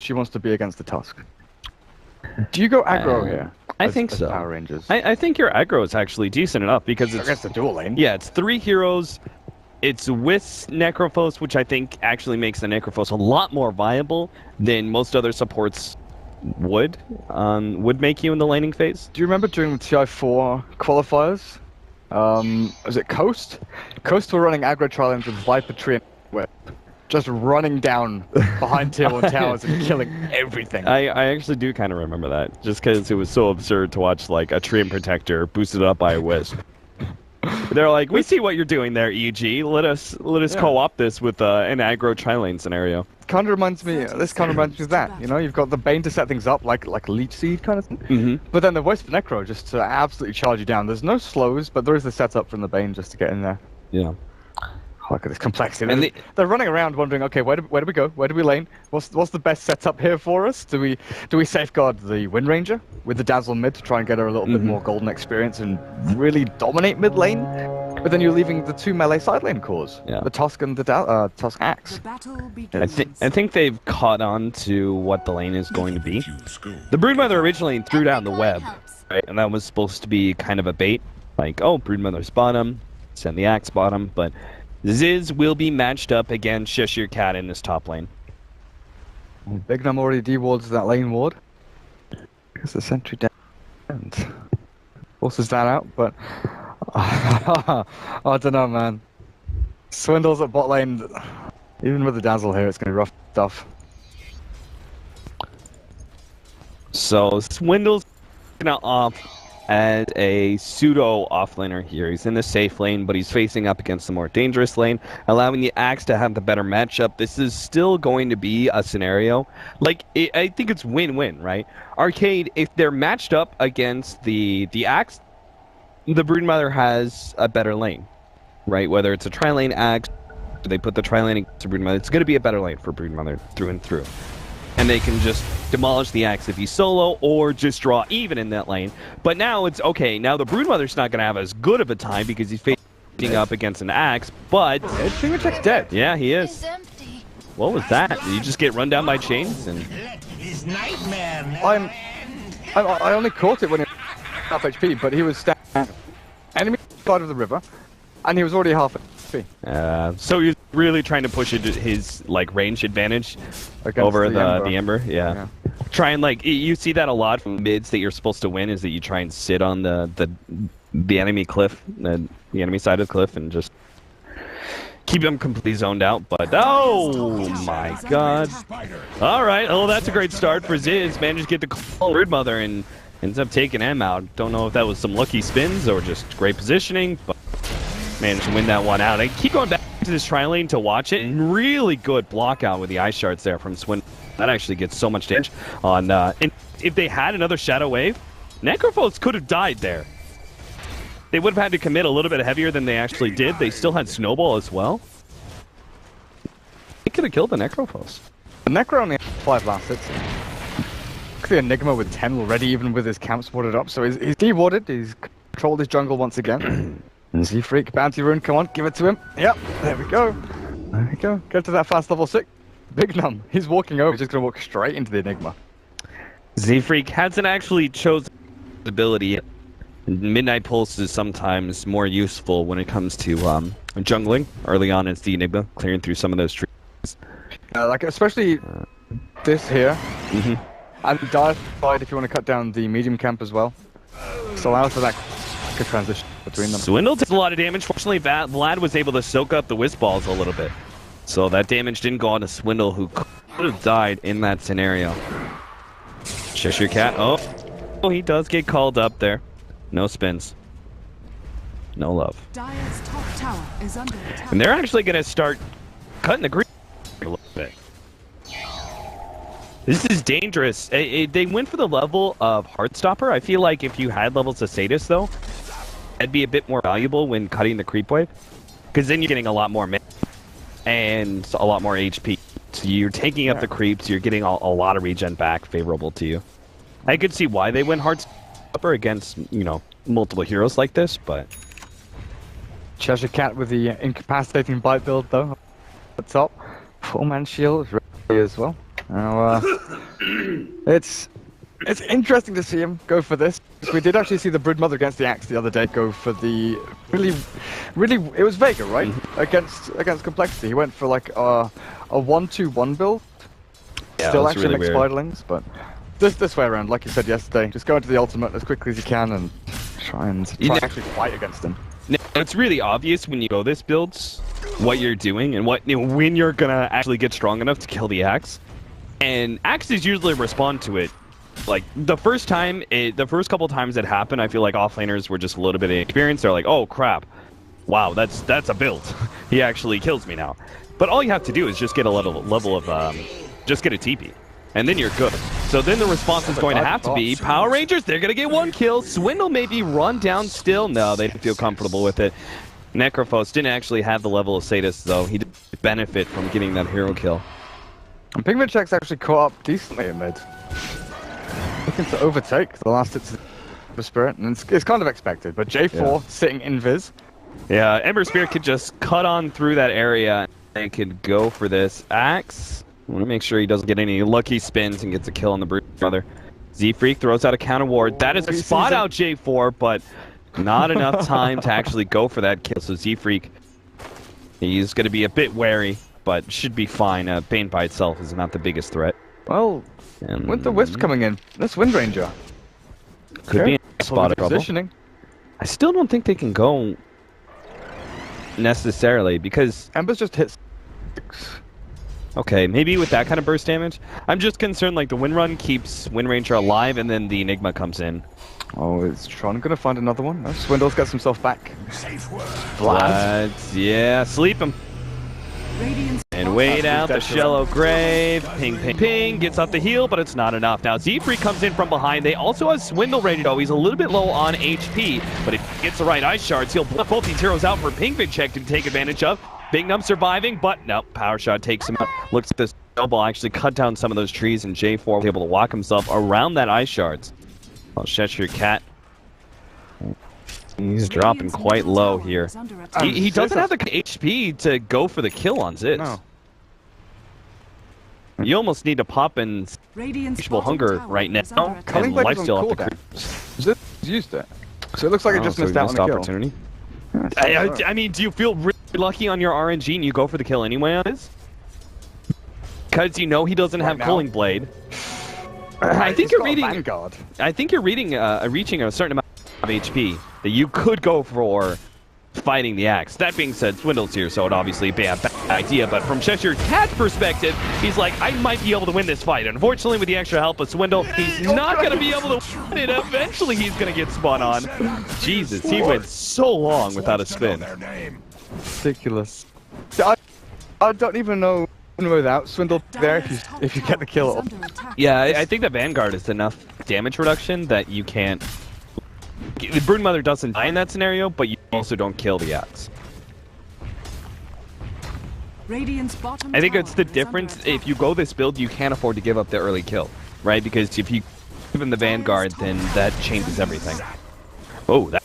she wants to be against the Tusk. Do you go aggro here? I think so. Power Rangers. I think your aggro is actually decent enough because it's against the dual lane. Yeah, it's 3 heroes. It's with Necrophos, which I think actually makes the Necrophos a lot more viable than most other supports would make you in the laning phase. Do you remember during the TI4 qualifiers? Was it Coast? Coast were running aggro trial lanes with Viper Tree and Whip. Just running down behind tier 1 towers and killing everything. I actually do kind of remember that, just because it was so absurd to watch like a Tree and Protector boosted up by a Wisp. They're like, we see what you're doing there, EG. Let us co-op this with an aggro tri-lane scenario. This kind of reminds me of that. You know, you've got the Bane to set things up, like a Leech Seed kind of thing. Mm-hmm. But then the Wisp Necro just to absolutely charge you down. There's no slows, but there is the setup from the Bane just to get in there. Yeah. Look at this complexity. And they're running around wondering, okay, where do we go? Where do we lane? What's the best setup here for us? Do we safeguard the Wind Ranger with the Dazzle mid to try and get her a little bit more golden experience and really dominate mid lane? But then you're leaving the 2 melee side lane cores, the Tusk and the Tusk Axe. I think they've caught on to what the lane is going to be. The Broodmother originally threw down the web, right? And that was supposed to be kind of a bait, like, oh, Broodmother's bottom, send the Axe bottom, but Ziz will be matched up against Cheshire Cat in this top lane. Big Num already dewards that lane ward. Because the sentry down and forces that out, but I don't know, man. Swindles at bot lane, even with the Dazzle here, it's going to be rough stuff. So Swindle's gonna off as a pseudo offlaner here. He's in the safe lane, but he's facing up against the more dangerous lane, allowing the Axe to have the better matchup. This is still going to be a scenario. Like, I think it's win-win, right? Arcade, if they're matched up against the Axe, the Broodmother has a better lane, right? Whether it's a tri-lane Axe, they put the tri-lane against the Broodmother, it's going to be a better lane for Broodmother through and through. And they can just demolish the Axe if he's solo, or just draw even in that lane. But now it's, okay, now the Broodmother's not going to have as good of a time because he's facing up against an Axe, but... Check's dead. Yeah, he is. What was that? Did you just get run down by chains? And I only caught it when he was half HP, but he was standing enemy side of the river, and he was already half HP. So he's really trying to push his like range advantage over the Ember. Yeah. Try and like you see that a lot from mids that you're supposed to win is that you try and sit on the enemy cliff, the enemy side of the cliff, and just keep them completely zoned out. But oh my god! All right, oh that's a great start for Ziz. Managed to get the Broodmother and ends up taking him out. Don't know if that was some lucky spins or just great positioning, but managed to win that one out. I keep going back to this tri-lane to watch it, and really good block out with the ice shards there from Swin. That actually gets so much damage on. And if they had another Shadow Wave, Necrophos could have died there. They would have had to commit a little bit heavier than they actually did. They still had Snowball as well. They could have killed the Necrophos. The Necro only had 5 last hits. Look at the Enigma with 10 already, even with his camp warded up. So he's dewarded, he's controlled his jungle once again. And Z-Freak, Bounty Rune, come on, give it to him. Yep, there we go. There we go. Go to that fast level 6. Big Num, he's walking over, he's just going to walk straight into the Enigma. Z-Freak hasn't actually chosen the ability. Midnight Pulse is sometimes more useful when it comes to jungling. Early on it's the Enigma, clearing through some of those trees. Like, especially this here. And Dire side if you want to cut down the medium camp as well. So allow for that good transition between them. Swindle takes a lot of damage. Fortunately, Vlad was able to soak up the Wisp Balls a little bit. So that damage didn't go on to Swindle, who could have died in that scenario. Cheshire Cat, oh, he does get called up there. No spins. No love. Dire's top tower is under attack. And they're actually going to start cutting the green a little bit. This is dangerous. They went for the level of Heartstopper. I feel like if you had levels of Sadist, though, that'd be a bit more valuable when cutting the creep wave. Because then you're getting a lot more mana and a lot more HP. So you're taking up the creeps, you're getting a lot of regen back favorable to you. I could see why they went Heartstopper against, you know, multiple heroes like this, but... Cheshire Cat with the incapacitating bite build, though. At the top. Full man shield is ready as well. It's interesting to see him go for this. We did actually see the Broodmother against the Axe the other day go for the really, it was Vega, right? Against compLexity. He went for like a 1-2-1 build. Yeah, Still actually really makes spiderlings, but this way around, like you said yesterday, just go into the ultimate as quickly as you can and try and actually fight against him. Now, it's really obvious when you go this builds what you're doing and when you're gonna actually get strong enough to kill the Axe. And Axes usually respond to it. Like the first couple times it happened, I feel like offlaners were just a little bit inexperienced. They're like, "Oh crap, wow, that's a build. He actually kills me now." But all you have to do is just get a level of just get a TP, and then you're good. So then the response is going to have to be Power Rangers. They're gonna get 1 kill. Swindle maybe run down still. No, they didn't feel comfortable with it. Necrophos didn't actually have the level of Sadist though. He did benefit from getting that hero kill. And Pingvincheck's actually caught up decently in mid. Looking to overtake the last hits of the Spirit, and it's kind of expected, but J4 sitting in Viz. Yeah, Ember Spirit could just cut on through that area. They could go for this Axe. I want to make sure he doesn't get any lucky spins and gets a kill on the Broodmother. Z-Freak throws out a counter ward. That is a spot out J4, but not enough time to actually go for that kill. So Z-Freak, he's going to be a bit wary, but should be fine. Bane by itself is not the biggest threat. Well, with the Wisp coming in, this Wind Ranger could be a spot of positioning. I still don't think they can go necessarily because Ember's just hit 6. Okay, maybe with that kind of burst damage. I'm just concerned like the Wind Run keeps Wind Ranger alive and then the Enigma comes in. Oh, is Tron gonna find another one? No, Swindles gets himself back. Vlad, yeah, sleep him. And wait out the shallow grave. Ping, ping, ping. Gets up the heal, but it's not enough. Now Z-Freak comes in from behind. They also have Swindle ready to go. He's a little bit low on HP, but if he gets the right ice shards, he'll put both these heroes out for Pingvincheck to take advantage of. Big Num surviving, but no, Power Shot takes him out. Looks at this snowball actually cut down some of those trees, and J4 was able to walk himself around that ice shards. Well, Cheshire Cat, he's dropping quite low here. He doesn't have the HP to go for the kill on Ziz. No. You almost need to pop in Insatiable Hunger right now, and lifesteal up the creep. Ziz used it, so it looks like it just missed out on the opportunity. I mean, do you feel really lucky on your RNG and you go for the kill anyway on this? Because you know he doesn't have Cooling Blade. I think you're reading. Vanguard. I think you're reaching a certain amount of HP that you could go for fighting the Axe. That being said, Swindle's here, so it obviously be a bad idea. But from Cheshire Cat's perspective, he's like, I might be able to win this fight. Unfortunately, with the extra help of Swindle, he's not going to be able to win it. Eventually, he's going to get spun on. Jesus, he went so long without a spin. Ridiculous. I don't even know without Swindle there if you get the kill. Yeah, I think the Vanguard is enough damage reduction that you can't. The Broodmother doesn't die in that scenario, but you also don't kill the Axe. I think it's the difference. If you go this build, you can't afford to give up the early kill, right? Because if you give him the Vanguard, then that changes everything. Oh, that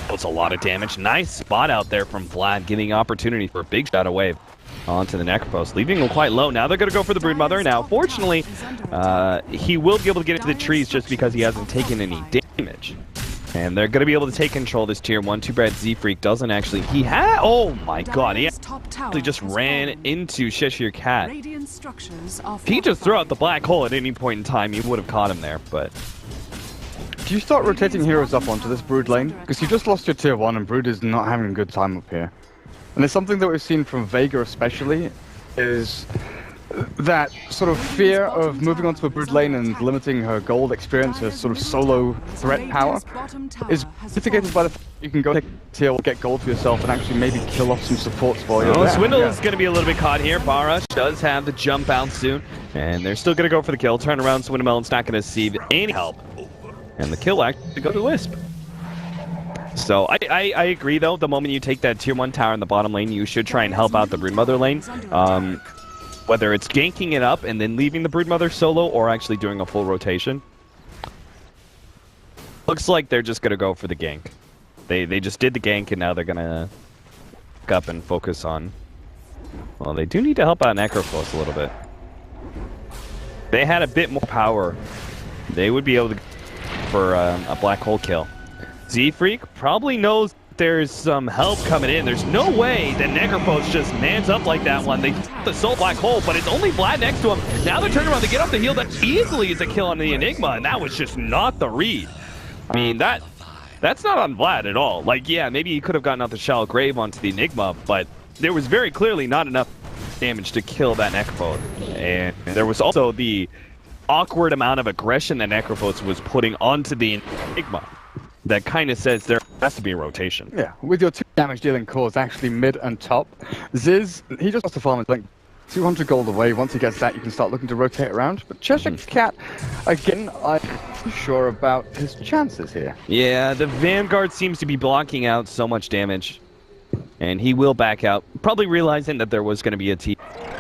was a lot of damage. Nice spot out there from Vlad, giving opportunity for a big shadow wave onto the Necropost, leaving him quite low. Now they're going to go for the Broodmother. Now, fortunately, he will be able to get into the trees just because he hasn't taken any damage. And they're going to be able to take control of this tier 1. Too bad Z-Freak doesn't actually. Oh my god, he actually just ran into Cheshire Cat. If he just threw out the black hole at any point in time, you would have caught him there, but. Do you start rotating heroes up onto this Brood lane? Because you just lost your tier 1 and Brood is not having a good time up here. And it's something that we've seen from Vega especially, is that sort of fear of moving onto a Brood lane and limiting her gold experience, her sort of solo threat power, is mitigated by the fact that you can go take tier, get gold for yourself, and actually maybe kill off some supports for you. Swindle is going to be a little bit caught here. Barash does have the jump out soon, and they're still going to go for the kill. Turn around, Swindlemelon's not going to receive any help. And the kill actually goes to Wisp. So I agree though, the moment you take that tier 1 tower in the bottom lane, you should try and help out the Broodmother lane. Whether it's ganking it up and then leaving the Broodmother solo or actually doing a full rotation. Looks like they're just going to go for the gank. They just did the gank and now they're going to back up and focus on. Well, they do need to help out Necrophos a little bit. they had a bit more power, they would be able to go for a black hole kill. Z-Freak probably knows there's some help coming in. There's no way that Necrophos just mans up like that one. They the soul black hole, but it's only Vlad next to him. Now they're turning around, they get off the heal. That easily is a kill on the Enigma, and that was just not the read. I mean, that's not on Vlad at all. Like, yeah, maybe he could have gotten out the shallow grave onto the Enigma, but there was very clearly not enough damage to kill that Necrophos. And there was also the awkward amount of aggression that Necrophos was putting onto the Enigma. That kind of says there has to be a rotation. Yeah, with your 2 damage dealing cores actually mid and top, Ziz, he just wants to farm his link. 200 gold away. Once he gets that, you can start looking to rotate around. But Cheshire Cat, again, I'm not sure about his chances here. Yeah, the Vanguard seems to be blocking out so much damage. And he will back out, probably realizing that there was going to be a TP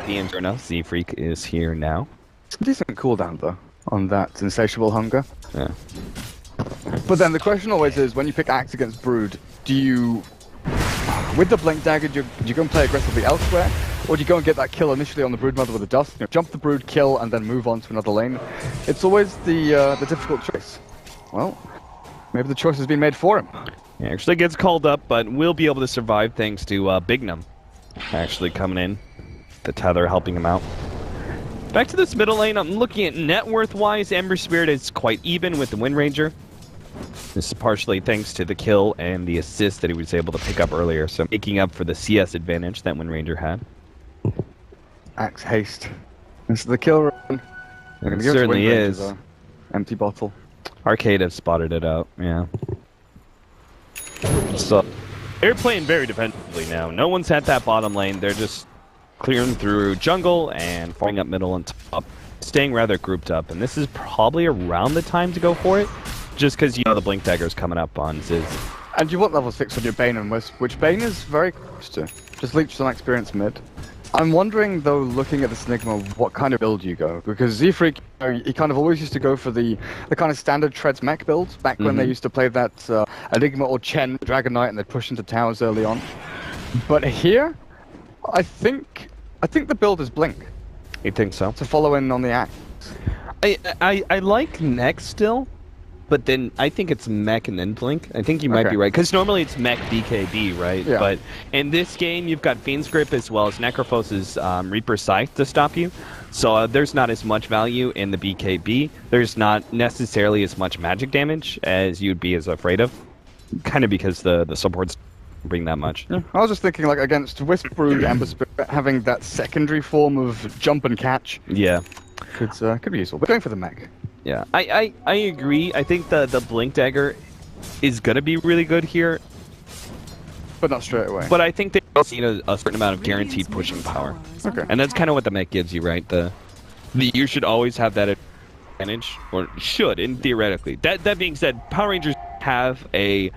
and sure enough, Z-Freak is here now. Some decent cooldown, though, on that insatiable hunger. Yeah. But then the question always is, when you pick Axe against Brood, do you, with the Blink Dagger, do you go and play aggressively elsewhere? Or do you go and get that kill initially on the Brood Mother with a dust, you know, jump the Brood, kill, and then move on to another lane? It's always the difficult choice. Well, maybe the choice has been made for him. He actually gets called up, but will be able to survive thanks to Bignum actually coming in. The Tether helping him out. Back to this middle lane, I'm looking at net worth-wise, Ember Spirit is quite even with the Wind Ranger. This is partially thanks to the kill and the assist that he was able to pick up earlier, so making up for the CS advantage that Wind Ranger had. Axe haste. This is the kill run. It certainly is. Empty bottle. Arcade have spotted it out, yeah. So, they're playing very defensively now. No one's at that bottom lane, they're just clearing through jungle and falling up middle and top, staying rather grouped up, and this is probably around the time to go for it, just because you know the Blink Dagger is coming up on Ziz. And you want level 6 on your Bane and Wisp, which Bane is very close to. Just leech some experience mid. I'm wondering, though, looking at this Enigma, what kind of build you go? Because Z-Freak, you know, he kind of always used to go for the kind of standard Treads mech builds, back when they used to play that Enigma or Chen Dragon Knight and they'd push into towers early on. But here, I think the build is Blink. You think so? To follow in on the Axe. I like Mech still, but then I think it's Mech and then Blink. I think you might be right, because normally it's Mech BKB, right? Yeah. But in this game, you've got Fiend's Grip as well as Necrophos's Reaper Scythe to stop you. So there's not as much value in the BKB. There's not necessarily as much magic damage as you'd be as afraid of, kind of because the supports bring that much. Yeah. I was just thinking, like, against Wisp, Brood, Ember Spirit, having that secondary form of jump and catch. Yeah. Could be useful. But going for the mech. Yeah, I agree. I think the Blink Dagger is going to be really good here. But not straight away. But I think they also need a certain amount of guaranteed pushing power. Okay. And that's kind of what the mech gives you, right? You should always have that advantage, or should, in theoretically. That being said, Power Rangers have a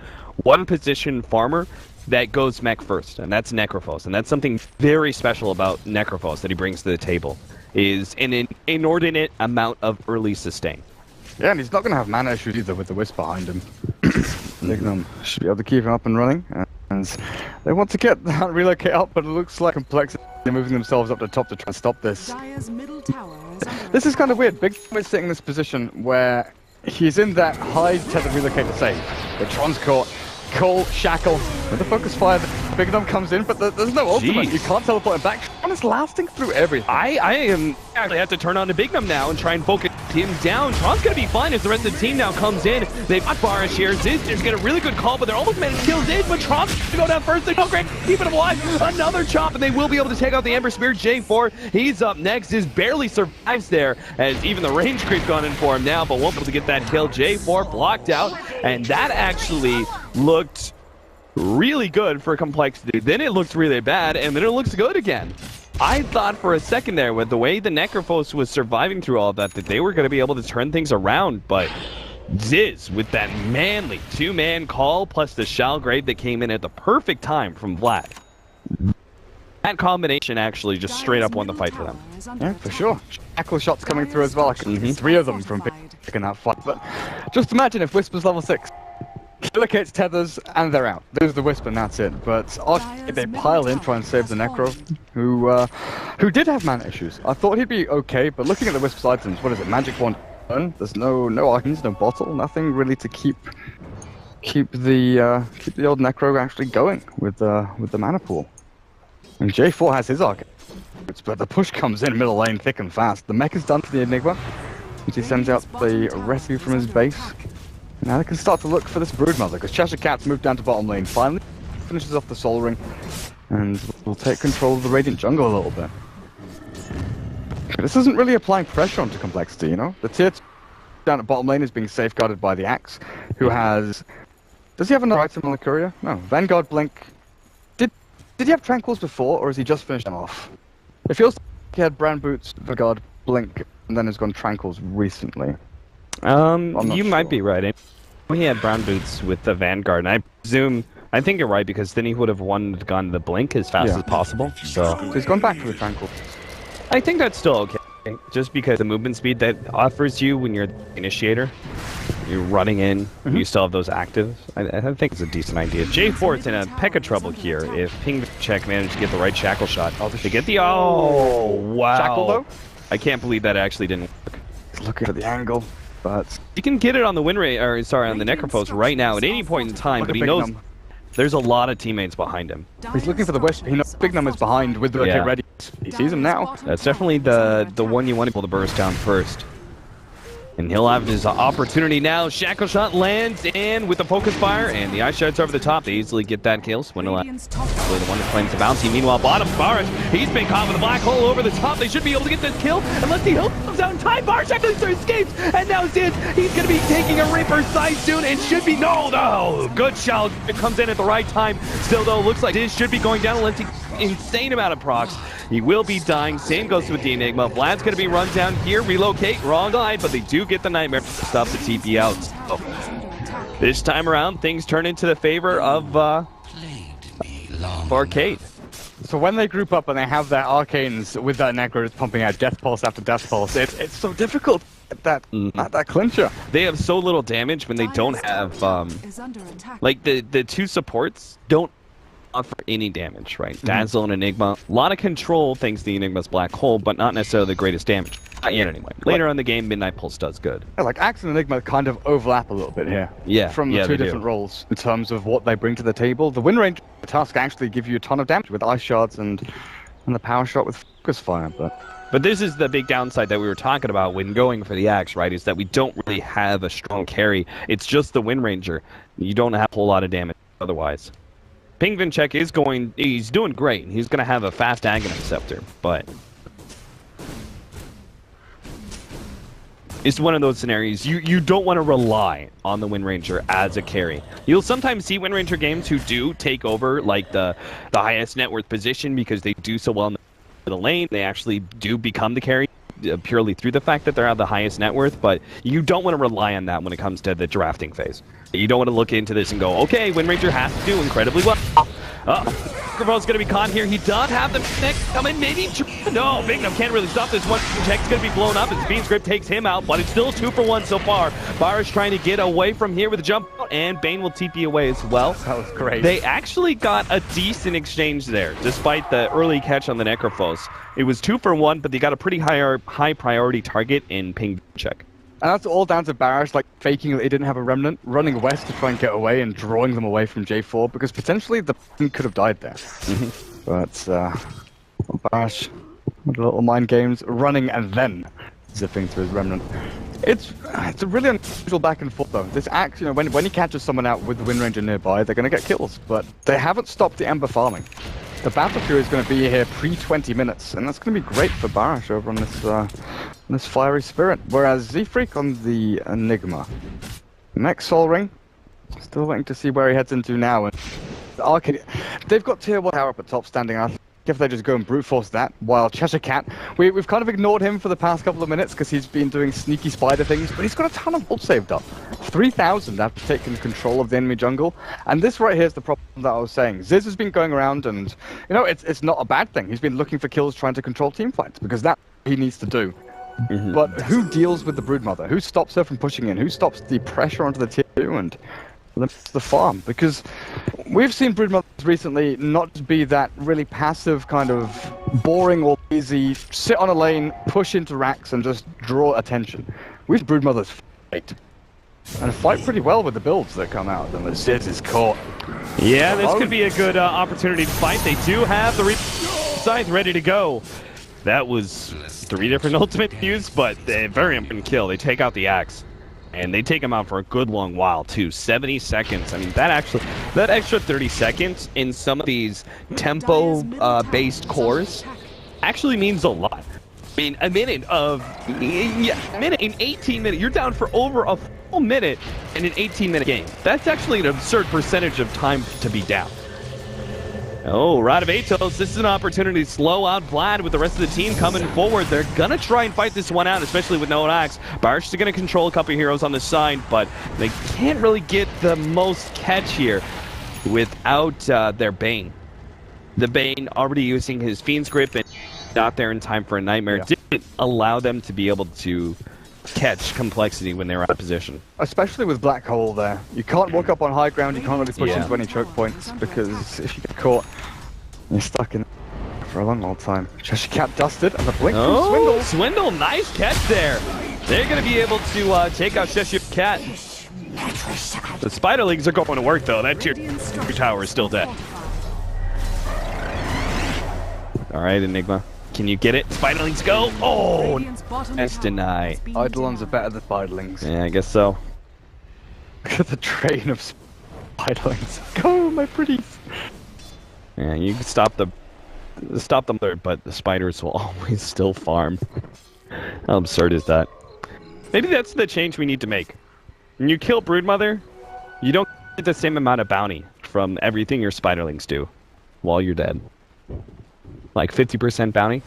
one-position farmer that goes mech first, and that's Necrophos. And that's something very special about Necrophos that he brings to the table, is an inordinate amount of early sustain. Yeah, and he's not going to have mana issues either with the Wisp behind him. Lignum should be able to keep him up and running. And they want to get that relocate up, but it looks like compLexity are moving themselves up the top to try and stop this. Dire's middle tower is under This is kind of weird. Big Tom is sitting in this position where he's in that high tethered relocate to save. The Tron's caught. Cole, Shackle, with the focus fire, Big Dom comes in, but there's no ultimate. You can't teleport him back. Tron is lasting through everything. I actually have to turn on to Bignum now and try and focus him down. Tron's going to be fine as the rest of the team now comes in. They've got Barish here. Ziz just get a really good call, but they're almost managed to kill Ziz, but Tron's going to go down first. They go great, keeping him alive. Another chop, and they will be able to take out the Ember Spirit. J4, he's up next. Ziz barely survives there, as even the range creep gone in for him now, but won't be able to get that kill. J4 blocked out, and that actually looked really good for compLexity. Then it looked really bad, and then it looks good again. I thought for a second there, with the way the Necrophos was surviving through all of that they were going to be able to turn things around, but Ziz with that manly two-man call plus the Shall Grave that came in at the perfect time from Vlad. That combination actually just straight up won the fight for them. Yeah, for sure. Shackle shots coming through as well. Three of them from picking that fight. But just imagine if Wisp was level 6. Relocates tethers, and they're out. There's the Wisp, and that's it. But they pile in, try and save the Necro, who did have mana issues. I thought he'd be okay, but looking at the Wisp's items, what is it? Magic Wand. There's no Arcans, no bottle, nothing really to keep the old Necro actually going with the mana pool. And J4 has his Arcane, but the push comes in middle lane thick and fast. The mech is done for the Enigma, as he sends out the rescue from his base. Now they can start to look for this Broodmother, because Cheshire Cat's moved down to bottom lane, finally finishes off the Soul Ring, and will take control of the Radiant jungle a little bit. This isn't really applying pressure onto compLexity, you know? The tier 2 down at bottom lane is being safeguarded by the Axe, who has... Does he have another item on the courier? No. Vanguard Blink... Did he have Tranquils before, or has he just finished them off? It feels like he had Brown Boots, Vanguard Blink, and then has gone Tranquils recently. You might be right. He had Brown Boots with the Vanguard, and I think you're right, because then he would have gone the Blink as fast as possible. So he's gone back to the Tranquil. I think that's still okay, just because the movement speed that offers you when you're the initiator, you're running in, you still have those actives. I think it's a decent idea. J4's in a peck of trouble here if Ping Check managed to get the right shackle shot. To get the wow. Shackle though? I can't believe that actually didn't work. He's looking at the angle. But you can get it on the on the Necrophos right now at any point in time, but he knows there's a lot of teammates behind him. He's looking for the Wisp. He knows Big Num is behind with the rotate ready. He sees him now. That's definitely the one you want to pull the burst down first. And he'll have his opportunity now. Shackle shot lands in with the focus fire, and the ice shards over the top. They easily get that kill. Swindle the one that claims the bounty. Meanwhile, bottom, Barish, he's been caught with a black hole over the top. They should be able to get this kill unless the hill comes out in time. Barish actually escapes, and now Ziz, he's going to be taking a Reaper sight soon, and should be, no, good shot. It comes in at the right time. Still, though, looks like Ziz should be going down unless he insane amount of procs. He will be dying. Same goes with the Enigma. Vlad's going to be run down here. Relocate. Wrong line, but they do get the Nightmare to stop the TP out. So, this time around, things turn into the favor of Arcade. So when they group up and they have their Arcanes with that Necro pumping out Death Pulse after Death Pulse, it's so difficult at that clincher. They have so little damage when they don't have, like the two supports don't offer any damage, right? Dazzle and Enigma. A lot of control thanks to the Enigma's black hole, but not necessarily the greatest damage. Not yet anyway. Later on the game, Midnight Pulse does good. Yeah, like Axe and Enigma kind of overlap a little bit here. Yeah. From the two different roles in terms of what they bring to the table. The Wind Ranger task actually give you a ton of damage with Ice Shards and the Power Shot with Focus Fire, But this is the big downside that we were talking about when going for the Axe, right? Is that we don't really have a strong carry. It's just the Wind Ranger. You don't have a whole lot of damage otherwise. Ping Vinchek he's doing great. He's going to have a fast Aghanim Scepter, but it's one of those scenarios you don't want to rely on the Wind Ranger as a carry. You'll sometimes see Wind Ranger games who do take over like the highest net worth position because they do so well in the lane. They actually do become the carry purely through the fact that they're at the highest net worth, but you don't want to rely on that when it comes to the drafting phase. You don't want to look into this and go, okay, Wind Ranger has to do incredibly well. Microphone's going to be caught here. He does have the next coming. Maybe. No, Big Num can't really stop this one. Check's going to be blown up as Beam Script takes him out, but it's still 2 for 1 so far. Barish trying to get away from here with a jump out, and Bane will TP away as well. That was great. They actually got a decent exchange there, despite the early catch on the Necrophos. It was 2 for 1, but they got a pretty high priority target in Ping Check. And that's all down to Barish, like, faking that he didn't have a remnant, running west to try and get away and drawing them away from J4, because potentially the could have died there. But, Barish, with little mind games, running and then zipping through his remnant. It's a really unusual back and forth, though. This Axe, you know, when he catches someone out with the Wind Ranger nearby, they're going to get kills, but they haven't stopped the Ember farming. The Battle Fury is going to be here pre-20 minutes, and that's going to be great for Barish over on this Fiery Spirit. Whereas Z-Freak on the Enigma. Next Soul Ring, still waiting to see where he heads into now. And the Arcade, they've got tier 1 power up at top standing out. If they just go and brute force that, while Cheshire Cat, we've kind of ignored him for the past couple of minutes because he's been doing sneaky spider things, but he's got a ton of ult saved up. 3,000 after taking control of the enemy jungle, and this right here is the problem that I was saying. Ziz has been going around, and you know it's not a bad thing. He's been looking for kills, trying to control team fights because that's what he needs to do. But who deals with the Broodmother? Who stops her from pushing in? Who stops the pressure onto the tier 2? And the farm, because we've seen Broodmothers recently not be that really passive kind of boring or easy, sit on a lane, push into racks and just draw attention. We've seen Broodmothers fight, and fight pretty well with the builds that come out, and the Sid is caught. Yeah, this could be a good opportunity to fight. They do have the Scythe ready to go. That was 3 different ultimate use, but a very important kill. They take out the axe. And they take him out for a good long while, too. 70 seconds. I mean, that extra 30 seconds in some of these tempo-based cores actually means a lot. I mean, a minute in 18 minutes, you're down for over a full minute in an 18-minute game. That's actually an absurd percentage of time to be down. Oh, Rod of Atos, this is an opportunity to slow out Vlad with the rest of the team coming forward. They're going to try and fight this one out, especially with no axe. Barsh is going to control a couple of heroes on the side, but they can't really get the most catch here without their Bane. The Bane already using his Fiend's Grip and not there in time for a Nightmare. Yeah. Didn't allow them to be able to catch compLexity when they were out of position. Especially with Black Hole there. You can't walk up on high ground, you can't really push into any choke points, because if you get caught, you're stuck in for a long time. Cheshire Cat dusted, and the blink from Swindle. Swindle, nice catch there. They're going to be able to take out Cheshire Cat. The Spiderlings are going to work, though. That tier 2 tower is still dead. All right, Enigma. Can you get it? Spiderlings go! Oh! That's deny. Eidolons are better than Spiderlings. Yeah, I guess so. Look at the train of Spiderlings. Go, my pretties! Yeah, you can stop them, but the spiders will always still farm. How absurd is that? Maybe that's the change we need to make. When you kill Broodmother, you don't get the same amount of bounty from everything your Spiderlings do while you're dead. Like 50% bounty.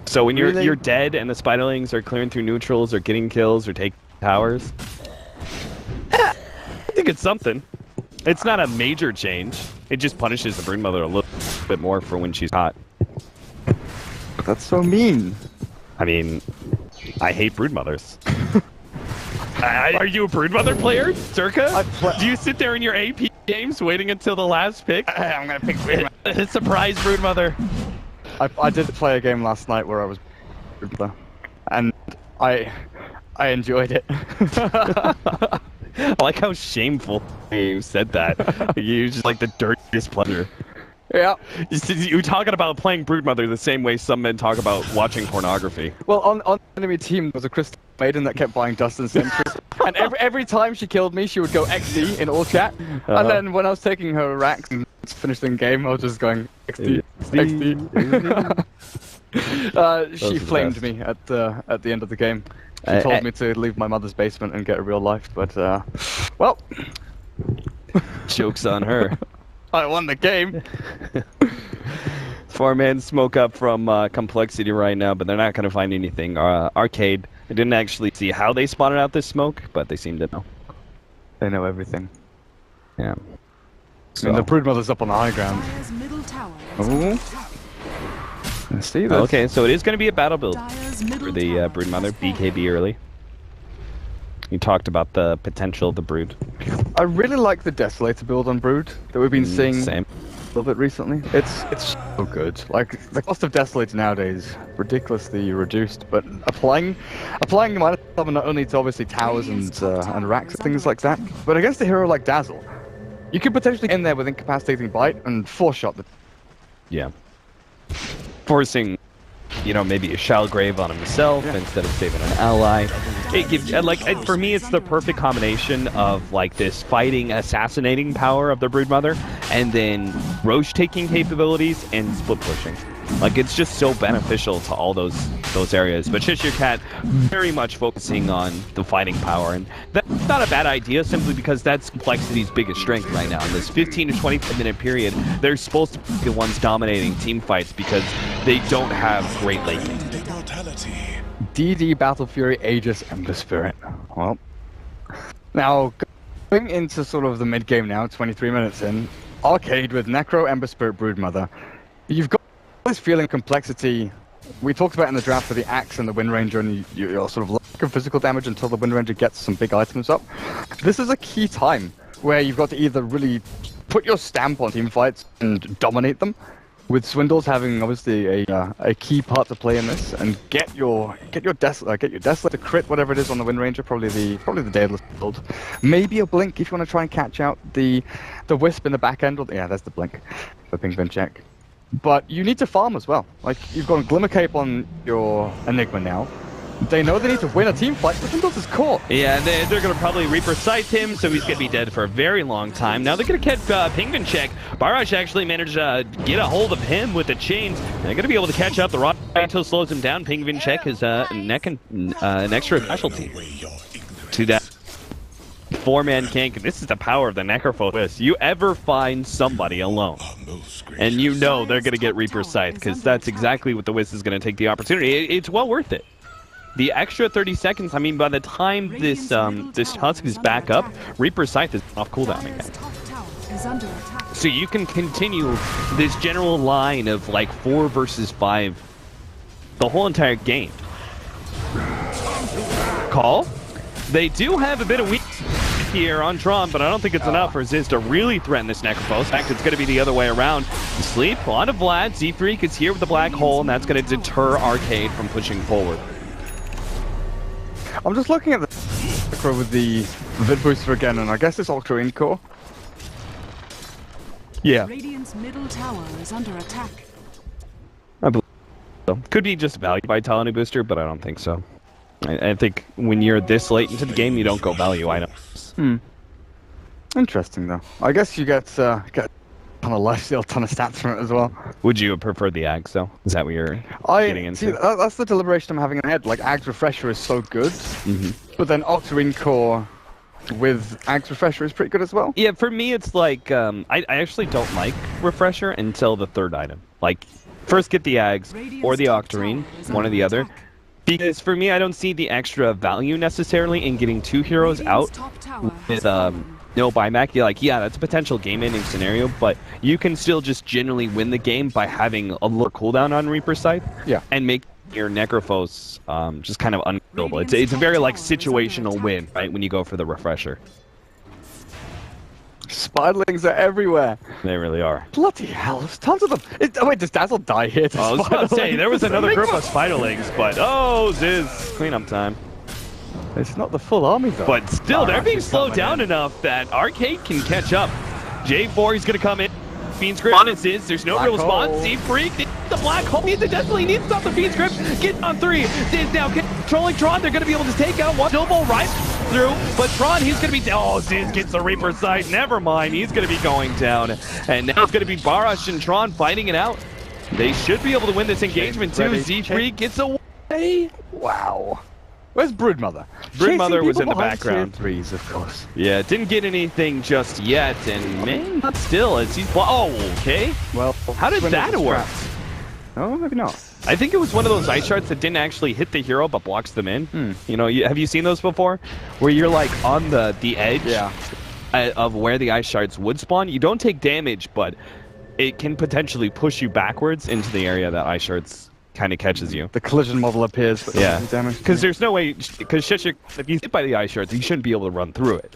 So when you're dead and the Spiderlings are clearing through neutrals or getting kills or taking towers, I think it's something. It's not a major change. It just punishes the Broodmother a little bit more for when she's hot. That's so mean. I mean, I hate Broodmothers. Are you a Broodmother player, Circa? Do you sit there in your AP games waiting until the last pick? I'm gonna pick Broodmother. Surprise Broodmother. I did play a game last night where I was Broodmother, and I enjoyed it. I like how shameful you said that. You just like the dirtiest pleasure. Yeah. You're talking about playing Broodmother the same way some men talk about watching pornography. Well, on the enemy team there was a Crystal Maiden that kept buying Dust and Sentries, and every time she killed me, she would go XD in all chat, and then when I was taking her racks and finishing the game, I was just going XD, XD. She flamed me at the end of the game. She told me to leave my mother's basement and get a real life, but well, joke's on her. I won the game. 4-man smoke up from compLexity right now, but they're not going to find anything. Arcade, I didn't actually see how they spotted out this smoke, but they seem to know. They know everything. Yeah. So. And the Broodmother's up on the high ground. Oh. Let's see this. Okay, so it is going to be a battle build for the Broodmother. BKB early. You talked about the potential of the Brood. I really like the Desolator build on Brood that we've been seeing same. A little bit recently. It's so good. Like, the cost of Desolator nowadays ridiculously reduced, but applying minus summon not only to obviously towers and racks and things like that, but against a hero like Dazzle, you could potentially get in there with Incapacitating Bite and 4-shot the... Yeah. Forcing, you know, maybe a Shalgrave on himself instead of saving an ally. It gives, for me, it's the perfect combination of, like, this fighting, assassinating power of the Broodmother, and then Roche taking capabilities and split pushing. Like, it's just so beneficial to all those areas. But Cheshire Cat very much focusing on the fighting power, and that's not a bad idea simply because that's compLexity's biggest strength right now. In this 15 to 25-minute period, they're supposed to be the ones dominating team fights because they don't have great late game. DD Battle Fury Aegis Ember Spirit. Well, now going into sort of the mid game now, 23 minutes in, Arcade with Necro Ember Spirit Broodmother. You've got this feeling compLexity. We talked about in the draft for the Axe and the Wind Ranger, and your sort of lack of physical damage until the Wind Ranger gets some big items up. This is a key time where you've got to either really put your stamp on team fights and dominate them, with Swindles having obviously a key part to play in this, and get your Desolate to crit whatever it is on the Wind Ranger, probably the Daedalus build. Maybe a Blink if you want to try and catch out the Wisp in the back end. Yeah, there's the Blink for Pingvin check. But you need to farm as well. Like, you've got a Glimmer Cape on your Enigma now. They know they need to win a team fight, but Swindles is caught. Yeah, they're going to probably Reaper Scythe him, so he's going to be dead for a very long time. Now they're going to get Pingvin check. Barash actually managed to get a hold of him with the chains. They're going to be able to catch up. The Rock until slows him down. Pingvin check his neck and an extra specialty to that 4-man gank. This is the power of the Necrophos. You ever find somebody alone, and you know they're going to get Reaper Scythe, because that's exactly what the Wisp is going to take the opportunity. It's well worth it. The extra 30 seconds, I mean, by the time this Husk is back up, Reaper Scythe is off cooldown again. So you can continue this general line of like 4 versus 5 the whole entire game. Call. They do have a bit of weakness here on Tron, but I don't think it's enough for Ziz to really threaten this Necrophos. In fact, it's going to be the other way around. Sleep on a Vlad. Z-Freak is here with the black hole, and that's going to deter Arcade from pushing forward. I'm just looking at the Necro with the Vid Booster again, and I guess it's Octarine Core. Yeah. Radiant's middle tower is under attack. I believe so. Could be just value Vitality Booster, but I don't think so. I think when you're this late into the game, you don't go value items. Interesting, though. I guess you get a ton of lifesteal, ton of stats from it as well. Would you prefer the Ags, though? Is that what you're getting into? See, that's the deliberation I'm having in my head. Like, Ags Refresher is so good, but then Octarine Core with Ags Refresher is pretty good as well. Yeah, for me, it's like, I actually don't like Refresher until the third item. Like, first get the Ags or the Octarine, one or the other. Because for me, I don't see the extra value necessarily in getting 2 heroes out with no buyback. You're like, yeah, that's a potential game-ending scenario, but you can still just generally win the game by having a little cooldown on Reaper Scythe, and make your Necrophos just kind of unkillable. It's a very like situational win, right, when you go for the Refresher. Spiderlings are everywhere. They really are. Bloody hell, there's tons of them. Oh wait, does Dazzle die here to I was about to say, there was another group of Spiderlings, but oh, Ziz, cleanup time. It's not the full army though. But still, they're being slowed down enough that Arcade can catch up. J4, he's going to come in. Fiend's Grip on his Ziz. There's no real response. Z-Freak, the black hole. He definitely needs to stop the Fiend's Grip. Get on 3. Ziz now controlling Tron. They're going to be able to take out one. Snowball right through, but Tron, he's going to be... Oh, Ziz gets the Reaper Sight. Never mind. He's going to be going down. And now it's going to be Barash and Tron fighting it out. They should be able to win this engagement too. Z-Freak gets away. Wow. Where's Broodmother? Broodmother was in the background. Tier 3s, of course. Yeah, didn't get anything just yet, and man, not still. As he's oh, okay. Well, how did that work? Oh, maybe not. I think it was one of those ice shards that didn't actually hit the hero, but blocks them in. You know, have you seen those before? Where you're like on the edge of where the ice shards would spawn. You don't take damage, but it can potentially push you backwards into the area that ice shards kind of catches you. The collision model appears. Yeah, because there's no way. Because Shishik, if you hit by the ice shards, you shouldn't be able to run through it.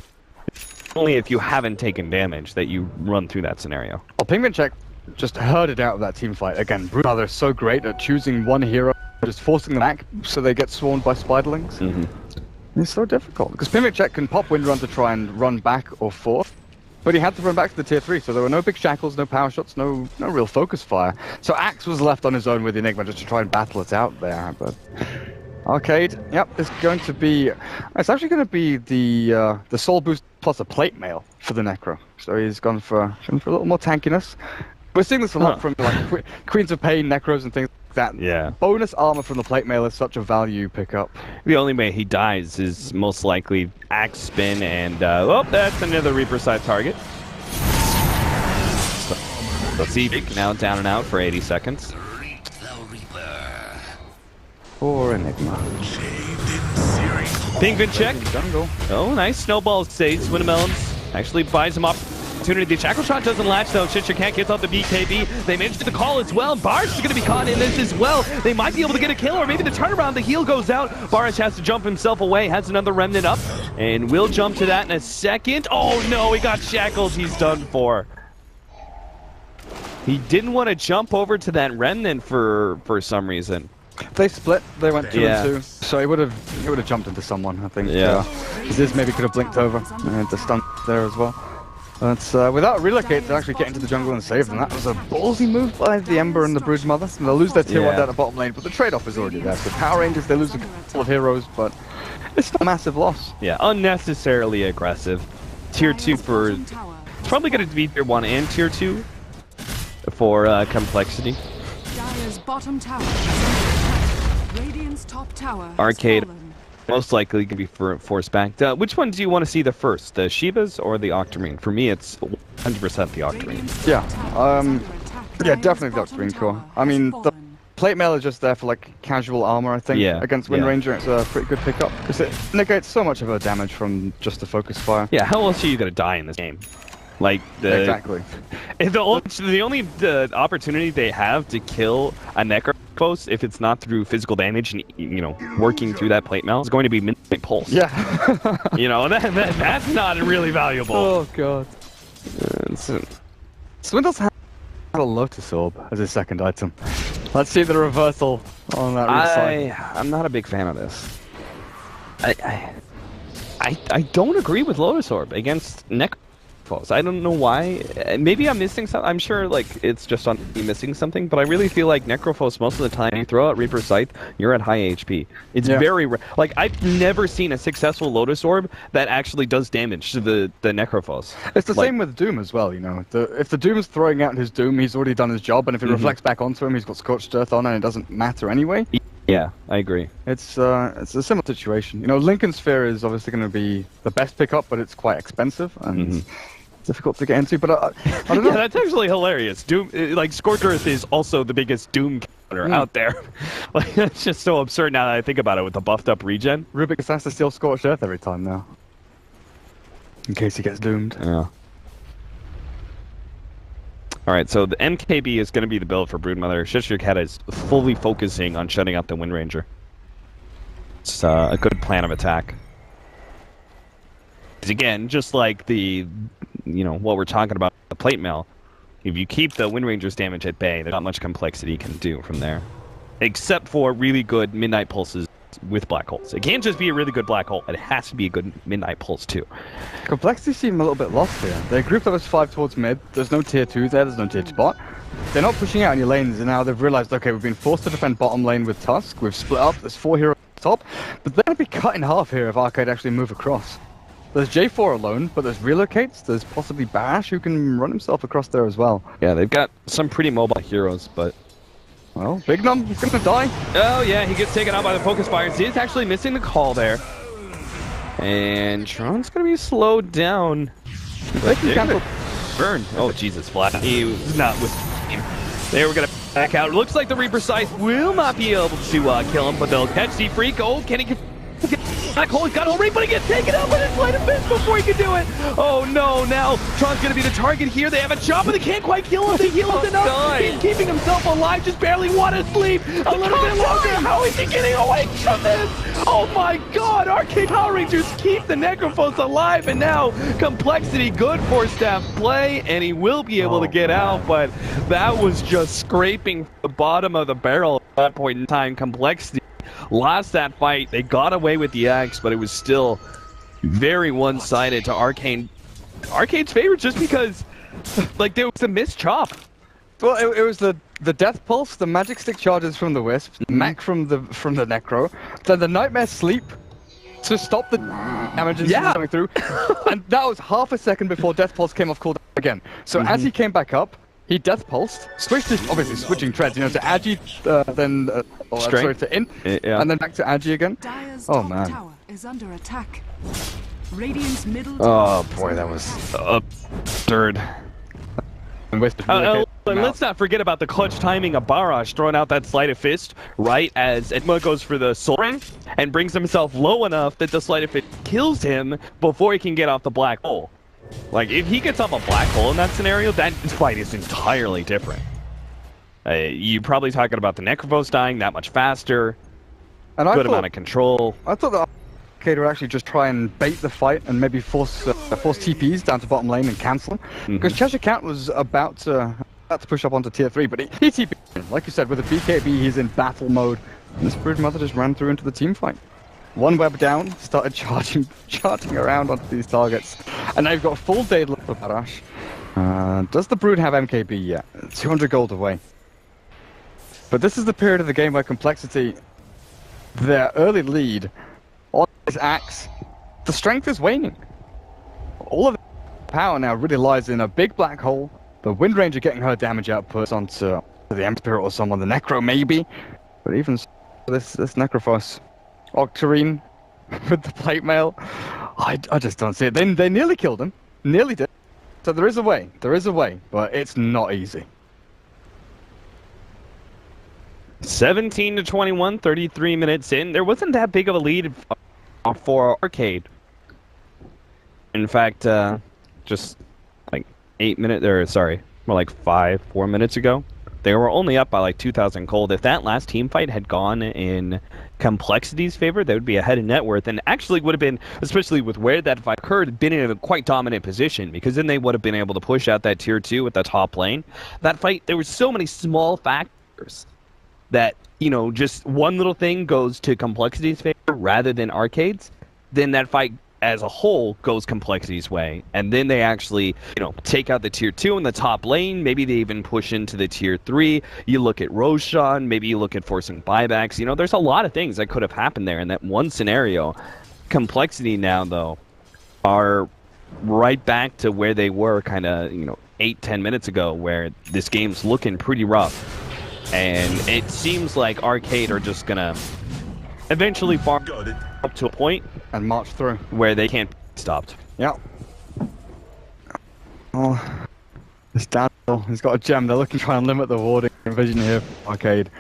Only if you haven't taken damage that you run through that scenario. Well, Pingvin Check just herded out of that team fight again. Broodmother is so great at choosing one hero, just forcing them back so they get swarmed by Spiderlings. It's so difficult because Pingvin Check can pop Wind Run to try and run back or forth. But he had to run back to the tier 3, so there were no big shackles, no power shots, no real focus fire. So Axe was left on his own with Enigma just to try and battle it out there. But Arcade, yep, it's going to be. It's actually going to be the soul boost plus a plate mail for the Necro. So he's gone for a little more tankiness. We're seeing this a lot from like Queens of Pain, Necros, and things like that. Yeah. Bonus armor from the plate mail is such a value pickup. The only way he dies is most likely Axe spin, and oh, that's another Reaper side target. So Seavik now down and out for 80 seconds. Poor Enigma. Pingvin check. Oh, nice snowball saves. Winnamelons actually buys him opportunity. The Shackle Shot doesn't latch though. Shisha can't get off the BKB. They managed to get the call as well. Barish is going to be caught in this as well. They might be able to get a kill, or maybe the turnaround. The heal goes out. Barish has to jump himself away. Has another remnant up. And we'll jump to that in a second. Oh no, he got shackled. He's done for. He didn't want to jump over to that remnant for some reason. They split. They went 2 and 2. So he would have jumped into someone, I think. Yeah. This maybe could have blinked over and the stunt there as well. But without relocate to actually get into the jungle and save them, that was a ballsy move by the Ember and the Brood Mother. They'll lose their tier 1 down the bottom lane, but the trade-off is already there. So PowerRangers, they lose a couple of heroes, but it's not a massive loss. Yeah, unnecessarily aggressive. Tier 2 for... It's probably going to be tier 1 and tier 2 for compLexity. Dire's bottom tower. Radiant's top tower. Arcade. Most likely can be forced back. Which one do you want to see the first? The Shivas or the Octarine? For me, it's 100% the Octarine. Yeah, yeah, definitely the Octarine core. I mean, the plate mail is just there for like casual armor, I think. Yeah, against Wind Ranger, it's a pretty good pickup because it negates so much of her damage from just the focus fire. Yeah, how else are you gonna die in this game? Like exactly. The only opportunity they have to kill a Necrophos, if it's not through physical damage and working through that plate mail, is going to be Midnight Pulse. Yeah. That's not really valuable. Oh god. Swindle's had a Lotus Orb as his second item. Let's see the reversal on that side. I'm not a big fan of this. I don't agree with Lotus Orb against Necrophos. I don't know why. Maybe I'm missing something. I'm sure it's just on me missing something, but I really feel like Necrophos most of the time you throw out Reaper's Scythe, you're at high HP. It's very rare. Like I've never seen a successful Lotus Orb that actually does damage to the Necrophos. It's the same with Doom as well, if the Doom's throwing out his Doom, he's already done his job, and if it reflects back onto him, he's got Scorched Earth on and it doesn't matter anyway. Yeah, I agree. It's a similar situation. Lincoln Sphere is obviously going to be the best pickup, but it's quite expensive and difficult to get into. But I don't know. Yeah, that's actually hilarious. Doom, Scorched Earth is also the biggest Doom counter out there. It's just so absurd now that I think about it with the buffed up regen. Rubik has to steal Scorched Earth every time now, in case he gets doomed. Yeah. Alright, so the MKB is going to be the build for Broodmother. Shishirketa is fully focusing on shutting up the Wind Ranger. It's a good plan of attack. Again, just like the, what we're talking about, the plate mail, if you keep the Wind Ranger's damage at bay, there's not much complexity you can do from there. Except for really good Midnight Pulses with black holes. It can't just be a really good black hole, it has to be a good Midnight Pulse too. Complexity seem a little bit lost here. They grouped up as 5 towards mid, there's no tier 2 there's no tier 2 bot. They're not pushing out any lanes, and now they've realized, okay, we've been forced to defend bottom lane with Tusk, we've split up, there's 4 heroes at the top, but they're going to be cut in half here if Arcade actually move across. There's J4 alone, but there's relocates, there's possibly Bash who can run himself across there as well. Yeah, they've got some pretty mobile heroes, but... Well, Big Num, he's gonna die. Oh yeah, he gets taken out by the focus fires. He's actually missing the call there. And Tron's gonna be slowed down. They can cancel. Burn. Oh Jesus, Flat. He was not with him. They were gonna back out. Looks like the Reaper Scythe will not be able to kill him, but they'll catch the freak. Oh, can he get black hole? He's got a ring, but he gets taken out by his light of fist before he can do it. Oh no, now Tron's gonna be the target here. They have a chop, but they can't quite kill him. They heal him enough. He's keeping himself alive, just barely want to sleep a little bit longer. How is he getting away from this? Oh my god, Arcade Power Rangers keep the Necrophos alive, and now complexity good for staff play, and he will be able to get out, but that was just scraping the bottom of the barrel at that point in time. Complexity lost that fight. They got away with the axe, but it was still very one-sided to Arcade's favor, just because there was a missed chop. Well, it was the Death Pulse, the Magic Stick charges from the Wisp, Mech from the Necro, then the Nightmare Sleep to stop the damages from coming through, and that was half a second before Death Pulse came off cooldown again. So as he came back up, he Death Pulsed, switched to, obviously switching treads, to Agi, then to Int, and then back to Agi again. Oh man. Tower is under attack. Radiant's middle oh boy, that was absurd. Let's not forget about the clutch timing of Barash throwing out that Sleight of Fist right as Edma goes for the Soul Ring and brings himself low enough that the Sleight of Fist kills him before he can get off the black hole. If he gets off a black hole in that scenario, that fight is entirely different. You're probably talking about the Necrophos dying that much faster, and good amount of control. I thought that Arcade would actually just try and bait the fight and maybe force TPs down to bottom lane and cancel them. Because Cheshire Cat was about to push up onto tier 3, but he TP'd. Like you said, with a BKB, he's in battle mode. And this Broodmother just ran through into the team fight. One web down, started charging around onto these targets. And now you've got a full day left for Barash. Does the Brood have MKB yet? 200 gold away. But this is the period of the game where compLexity, their early lead on his axe, the strength is waning. All of the power now really lies in a big black hole, the Wind Ranger getting her damage output onto the Emp Spirit or someone, the Necro maybe, but even this Necrophos, Octarine with the plate mail, I just don't see it. They nearly killed him, nearly did. So there is a way, but it's not easy. 17 to 21, 33 minutes in. There wasn't that big of a lead for Arcade. In fact, just like 4 minutes ago, they were only up by like 2,000 gold. If that last team fight had gone in compLexity's favor, they would be ahead of net worth, and actually would have been, especially with where that fight occurred, been in a quite dominant position, because then they would have been able to push out that tier 2 with the top lane. That fight, there were so many small factors that, you know, just one little thing goes to compLexity's favor rather than Arcade's, then that fight as a whole goes compLexity's way. And then they actually, you know, take out the tier 2 in the top lane. Maybe they even push into the tier 3. You look at Roshan, maybe you look at forcing buybacks. You know, there's a lot of things that could have happened there in that one scenario. compLexity now, though, are right back to where they were kind of, you know, 8-10 minutes ago, where this game's looking pretty rough. And it seems like Arcade are just gonna eventually farm up to a point and march through where they can't be stopped. Yeah. Oh, this Dazzle, he's got a gem. They're looking to try and limit the warding vision here for Arcade,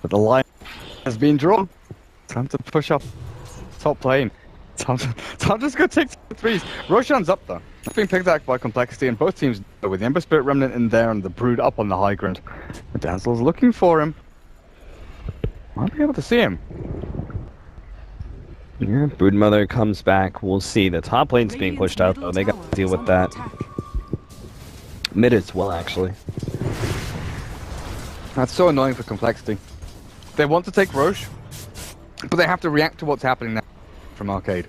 but the line has been drawn. Time to push up top lane. Time just go take threes. Roshan's up though. It's been picked up by compLexity, and both teams with the Ember Spirit Remnant in there and the Brood up on the high ground. The Dazzle's looking for him. Might be able to see him. Yeah, Broodmother comes back. We'll see. The top lane's being pushed out though. They got to deal with that. Mid as well, actually. That's so annoying for compLexity. They want to take Roche, but they have to react to what's happening now from Arcade.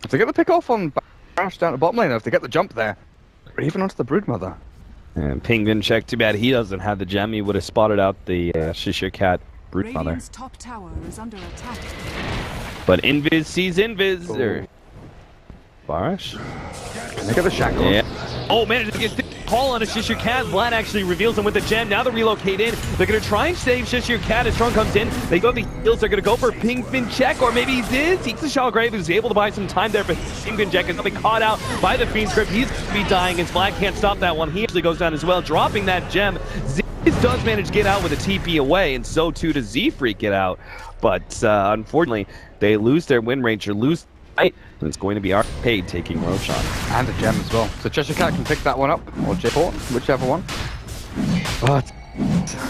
If they get the pick off on Bash down to bottom lane, if they get the jump there, or even onto the Broodmother. And Penguin check. Too bad he doesn't have the gem. He would have spotted out the Cheshire Cat Broodmother. Top tower is under attack. But Invis sees Invis. Or Barash. Can they get the shackle? Yeah. Oh man, it gets call on a Cheshire Cat. Vlad actually reveals him with the gem. Now they relocate in. They're going to try and save Cheshire Cat as Strong comes in. They go to the heals. They're going to go for a Pingfin check, or maybe he did. He's the Shallgrave who's able to buy some time there, but Pingfin check is going to be caught out by the Fiend's Grip. He's going to be dying, and Vlad can't stop that one. He actually goes down as well, dropping that gem. Ziz does manage to get out with a TP away, and so too does Z-Freak get out. But unfortunately, they lose their Wind Ranger, lose fight, and it's going to be Arcade taking Roshan. And a gem as well. So Cheshire Cat can pick that one up, or J4, whichever one. But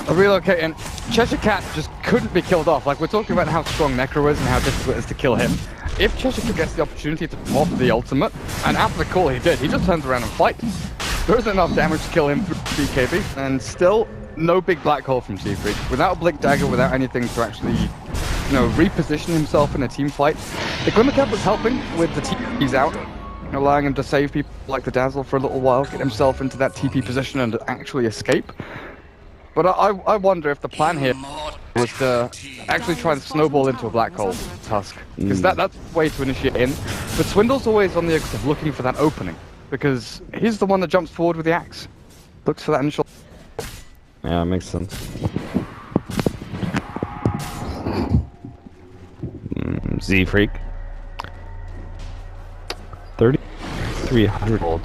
relocating, Cheshire Cat just couldn't be killed off. Like, we're talking about how strong Necro is and how difficult it is to kill him. If Cheshire Cat gets the opportunity to pop the ultimate, and after the call he did, he just turns around and fights. There isn't enough damage to kill him through BKB, and still no big black hole from Z-Freak. Without a Blink Dagger, without anything to actually, you know, reposition himself in a team fight. The Glimmercap was helping with the TPs out, allowing him to save people like the Dazzle for a little while, get himself into that TP position and actually escape. But I wonder if the plan here was to actually try and snowball into a black hole Tusk, because that's the way to initiate in. But Swindle's always on the exit of looking for that opening, because he's the one that jumps forward with the axe, looks for that initial. Yeah, it makes sense. Z-Freak. 3,300 gold.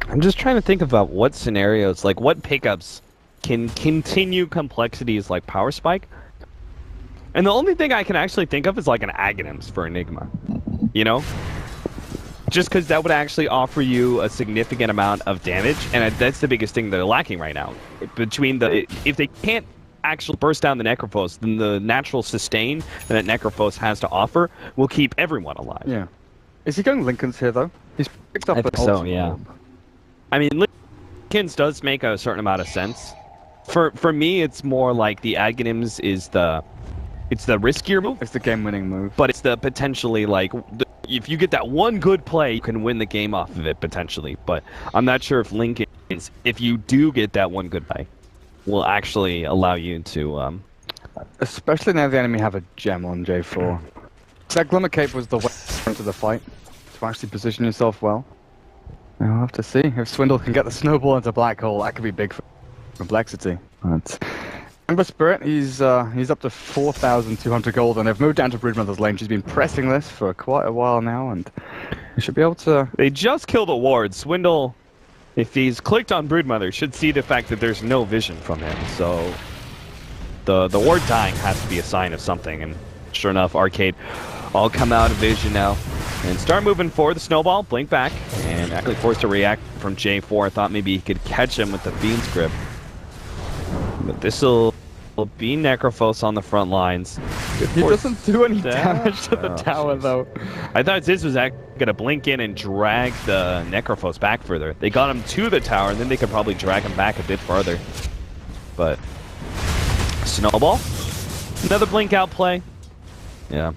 I'm just trying to think about what scenarios, like what pickups can continue compLexity's like power spike. And the only thing I can actually think of is like an Aghanims for Enigma. You know? Just because that would actually offer you a significant amount of damage, and that's the biggest thing they're lacking right now. Between the, if they can't actually burst down the Necrophos, then the natural sustain that Necrophos has to offer will keep everyone alive. Yeah. Is he going Lincoln's here, though? He's picked up an ultimate orb. I mean, Lincoln's does make a certain amount of sense. For me, it's more like the Aghanims is the riskier move. It's the game-winning move. But it's the potentially, like, if you get that one good play, you can win the game off of it, potentially. But I'm not sure if Lincoln's, if you do get that one good play, will actually allow you to... Especially now the enemy have a gem on J4. That Glimmer Cape was the way into the fight, to actually position yourself well. We'll have to see. If Swindle can get the snowball into Black Hole, that could be big for complexity. But Ember Spirit, he's up to 4,200 gold, and they've moved down to Broodmother's lane. She's been pressing this for quite a while now, and he should be able to... They just killed a ward. Swindle, if he's clicked on Broodmother, should see the fact that there's no vision from him. So the ward dying has to be a sign of something, and sure enough, Arcade all come out of vision now and start moving forward. The snowball, blink back, and actually forced to react from J4. I thought maybe he could catch him with the Fiend's Grip. But this'll be Necrophos on the front lines. He doesn't do any damage to the tower, though. I thought Ziz was going to blink in and drag the Necrophos back further. They got him to the tower, and then they could probably drag him back a bit farther. But snowball, another blink out play. Yeah.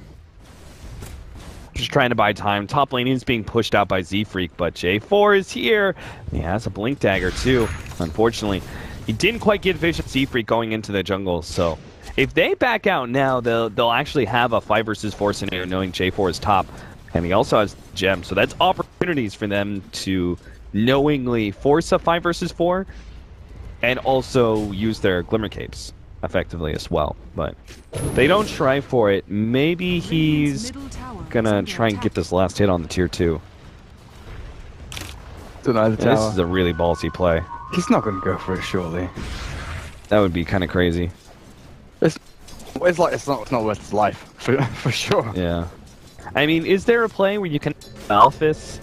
Just trying to buy time. Top lane is being pushed out by Z-Freak, but J4 is here. He has a blink dagger too, unfortunately. He didn't quite get vision Z-Freak going into the jungle, so if they back out now, they'll actually have a 5 versus 4 scenario knowing J4 is top. And he also has gem, so that's opportunities for them to knowingly force a 5 versus 4 and also use their Glimmer Capes effectively as well. But if they don't try for it, maybe he's gonna try and get this last hit on the tier 2. Deny the tower. This is a really ballsy play. He's not gonna go for it, surely. That would be kind of crazy. It's not worth his life for sure. Yeah. I mean, is there a play where you can Malphus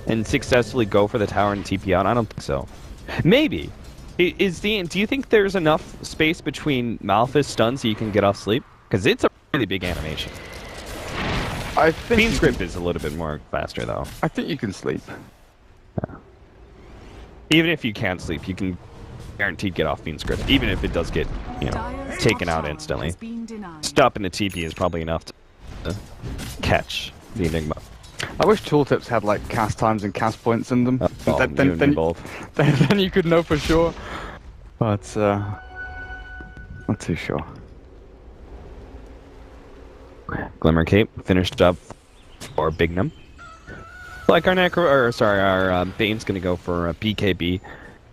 and successfully go for the tower and TP out? I don't think so. Maybe. Do you think there's enough space between Malphus stuns so you can get off sleep? Because it's a really big animation. I think Fiend's Grip is a little bit more faster, though. I think you can sleep. Yeah. Even if you can't sleep, you can guaranteed get off Fiend's Grip, even if it does get, taken out instantly. Stopping the TP is probably enough to catch the Enigma. I wish tooltips had like cast times and cast points in them. Then you could know for sure. But not too sure. Glimmer Cape finished up for Bignum. Like our Bane's gonna go for a BKB.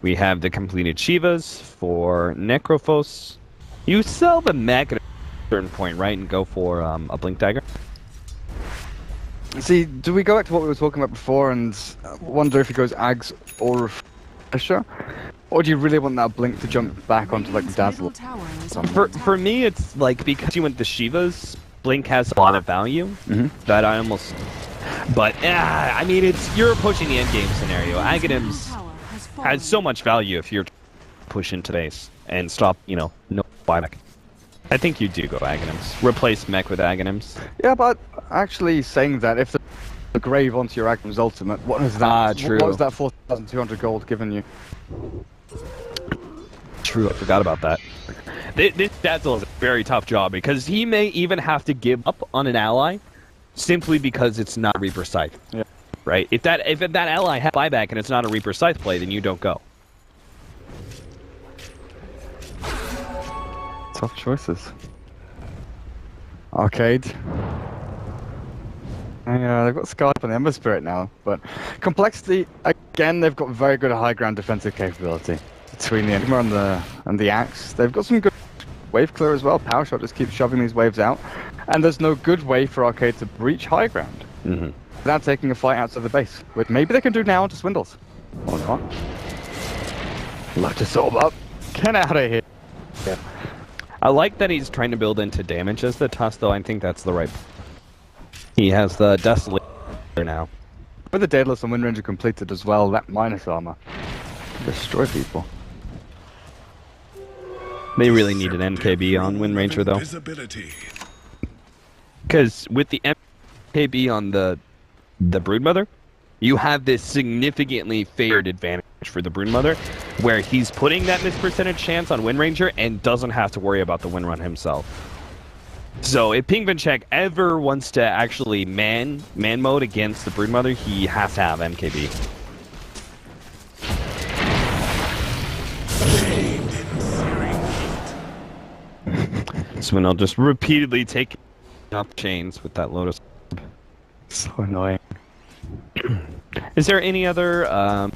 We have the completed Shivas for Necrophos. You sell the mech at a certain point, right, and go for a Blink Dagger. See, do we go back to what we were talking about before and wonder if he goes Ags or Refresher? Or do you really want that Blink to jump back onto like the Dazzle? For me, it's like because you went the Shivas, Blink has a lot of value that I almost... But, I mean, you're pushing the endgame scenario. Aghanims has so much value if you're pushing to base and stop, no buyback. I think you do go Aghanims. Replace mech with Aghanims. Yeah, but actually saying that, if the grave onto your Aghanims ultimate, what is that? True. What was that 4,200 gold given you? True, I forgot about that. This Dazzle is a very tough job because he may even have to give up on an ally simply because it's not Reaper Scythe. Yeah. Right? If that ally has buyback and it's not a Reaper Scythe play, then you don't go. Tough choices. Arcade. Yeah, they've got Scarlet and the Ember Spirit now, but complexity, again, they've got very good high ground defensive capability between the Enigma and the Axe. They've got some good wave clear as well. Power Shot just keeps shoving these waves out, and there's no good way for Arcade to breach high ground without taking a fight outside the base, which maybe they can do now onto Swindles. Or not. Love to solve up. Get out of here. Yeah. I like that he's trying to build into damage as the Tusk, though. I think that's the right... He has the Desolate now. With the Daedalus and Wind Ranger completed as well, that minus armor. Destroy people. They really need an MKB on Wind Ranger, though. Because with the MKB on the Broodmother, you have this significantly favored advantage for the Broodmother, where he's putting that miss percentage chance on Wind Ranger and doesn't have to worry about the win run himself. So if Pingvinchek ever wants to actually man mode against the Broodmother, he has to have MKB. So I'll just repeatedly take up chains with that Lotus. So annoying. Is there any other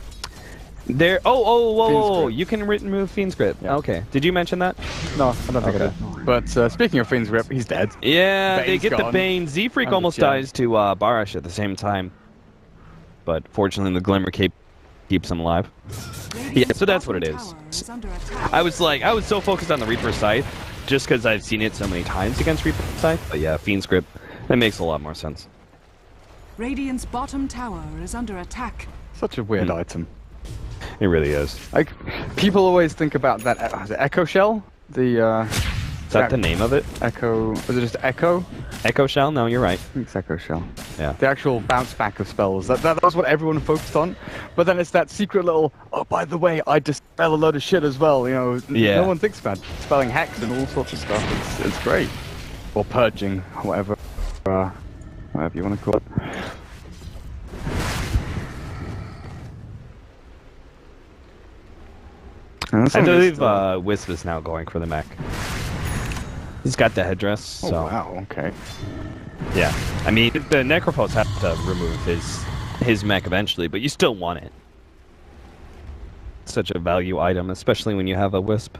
there? Whoa! You can remove Fiend's Grip. Yeah. Okay. Did you mention that? No, I don't think I did. But speaking of Fiend's Grip, he's dead. Yeah, Bane's they get gone. the Bane. Z-Freak almost dies to Barash at the same time. But fortunately, the Glimmer Cape keeps him alive. Yeah, so that's what it is. I was so focused on the Reaper Scythe, just because I've seen it so many times against Reaper Scythe. But yeah, Fiend's Grip, that makes a lot more sense. Radiant's bottom tower is under attack. Such a weird item. It really is. Like, people always think about that Echo Shell. Is that the name of it? Echo. Was it just Echo? Echo Shell? No, you're right. I think it's Echo Shell. Yeah. The actual bounce back of spells. That was what everyone focused on. But then it's that secret little, oh, by the way, I dispel a load of shit as well. You know, no one thinks about spelling hex and all sorts of stuff. It's great. Or purging, whatever you want to call it. I believe Wisp is now going for the mech. He's got the headdress, so... Oh, wow, okay. Yeah. I mean, the Necrophos has to remove his mech eventually, but you still want it. Such a value item, especially when you have a Wisp.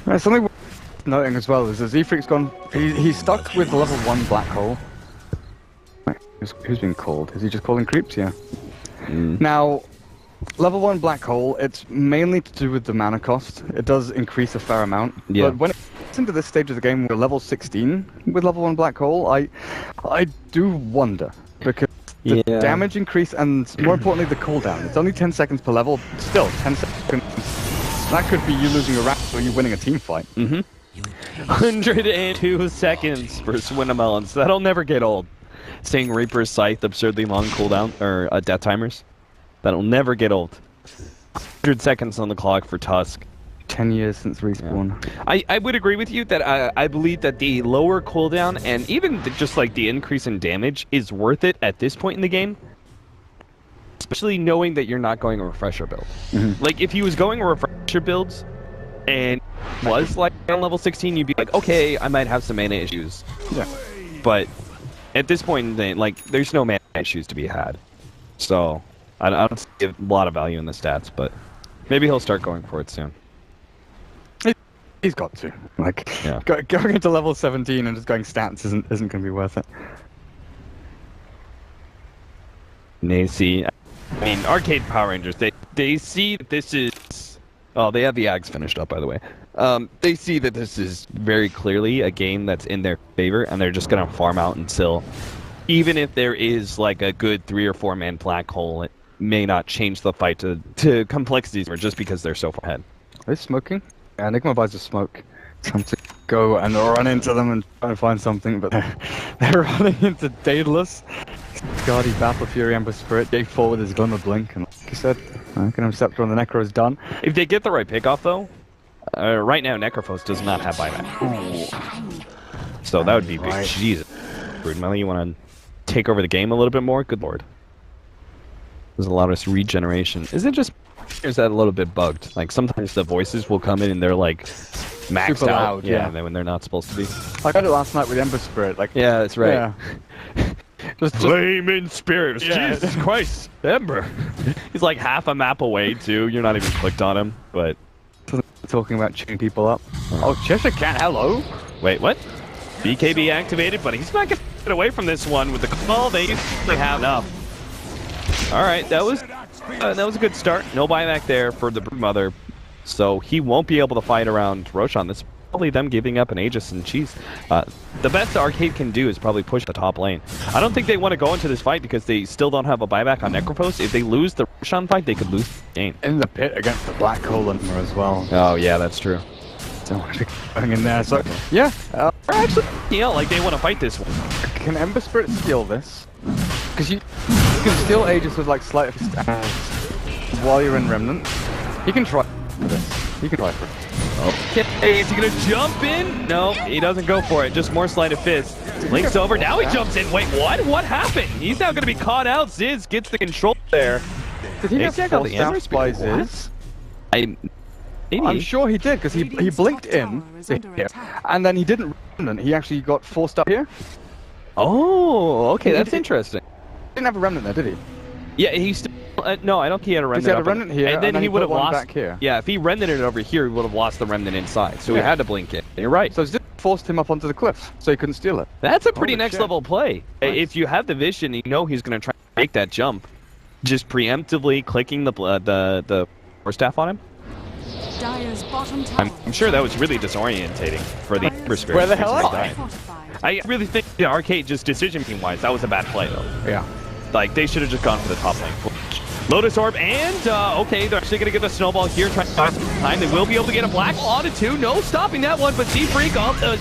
Right, something worth noting as well is that Z-Freak's gone... He's stuck with level 1 black hole. Wait, who's been called? Is he just calling creeps? Yeah. Now... Level 1 black hole, it's mainly to do with the mana cost. It does increase a fair amount. Yeah. But when it gets into this stage of the game, we're level 16 with level 1 black hole, I do wonder. Because the damage increase and, more importantly, the cooldown. It's only 10 seconds per level. Still, 10 seconds. That could be you losing a round or you winning a team fight. 102 seconds for Swinamelons. That'll never get old. Seeing Reaper's Scythe absurdly long cooldown, or death timers. That'll never get old. 100 seconds on the clock for Tusk. 10 years since respawn. Yeah. I would agree with you that I believe that the lower cooldown and even just like the increase in damage is worth it at this point in the game. Especially knowing that you're not going a refresher build. Like if he was going a refresher builds and was like on level 16, you'd be like, okay, I might have some mana issues. Yeah. But at this point, like there's no mana issues to be had. So... I don't see a lot of value in the stats, but maybe he'll start going for it soon. He's got to. Like, going into level 17 and just going stats isn't going to be worth it. They see, I mean, Arcade Power Rangers, they see that this is... Oh, they have the Ags finished up, by the way. They see that this is very clearly a game that's in their favor, and they're just going to farm out until... Even if there is, like, a good 3 or 4 man black hole, it may not change the fight to complexities, or just because they're so far ahead. Are they smoking? Yeah, Enigma buys a smoke. Time to go and run into them and try to find something, but they're running into Daedalus, Guardy, Battle Fury, Ember Spirit, Day 4 with his Glimmer Blink, and like you said, Arcanum Scepter on the Necro is done. If they get the right pickoff, though, right now Necrophos does not have buyback. So that would be big. Jesus. Broodmother, you want to take over the game a little bit more? Good lord. There's a lot of regeneration. Is it just... Or is that a little bit bugged? Like, sometimes the voices will come in and they're, like, maxed super out. Loud, yeah. When they're not supposed to be. I got it last night with Ember Spirit. Like, yeah, that's right. Yeah. just Flame in spirit. Yeah. Jesus Christ. Ember. He's like half a map away, too. You're not even clicked on him, but... Talking about tuning people up. Oh, Cheshire Cat, hello? Wait, what? BKB activated, but he's not going to get away from this one with the call. They usually have enough. Alright, that was a good start. No buyback there for the Broodmother, so he won't be able to fight around Roshan. This probably them giving up an Aegis and cheese. The best Arcade can do is probably push the top lane. I don't think they want to go into this fight because they still don't have a buyback on Necrophos. If they lose the Roshan fight, they could lose the game. In the pit against the Black Hole Emperor as well. Oh yeah, that's true. Don't want to be going in there. So yeah, actually, like they want to fight this one. Can Ember Spirit steal this? Because you can steal Aegis with like slight while you're in Remnant. He can try for this. He can try for it. Okay, is he gonna jump in? No, he doesn't go for it. Just more sleight of fist. Links over. Now he jumps in. Wait, what? What happened? He's now gonna be caught out. Ziz gets the control there. Did he get forced out by Ziz? I'm sure he did because he blinked in here, and then he didn't Remnant. He actually got forced up here. Oh, okay, that's interesting. He didn't have a Remnant there, did he? Yeah, he still. No, I don't think he had a Remnant. He had a Remnant here, and then he would have lost. Back here. Yeah, if he Remnanted over here, he would have lost the Remnant inside. So he had to blink it. You're right. So Ziz forced him up onto the cliff, so he couldn't steal it. That's a pretty next level play. Nice. If you have the vision, you know he's going to try to make that jump. Just preemptively clicking the staff on him. I'm sure that was really disorientating for the Ember Spirit. Where the hell are they? I really think the Arcade, just decision-making wise, that was a bad play though. Yeah. Like, they should have just gone for the top lane. Lotus Orb, and, okay, they're actually going to get the Snowball here, trying to buy some time. They will be able to get a Black onto 2. No stopping that one, but Seafreak,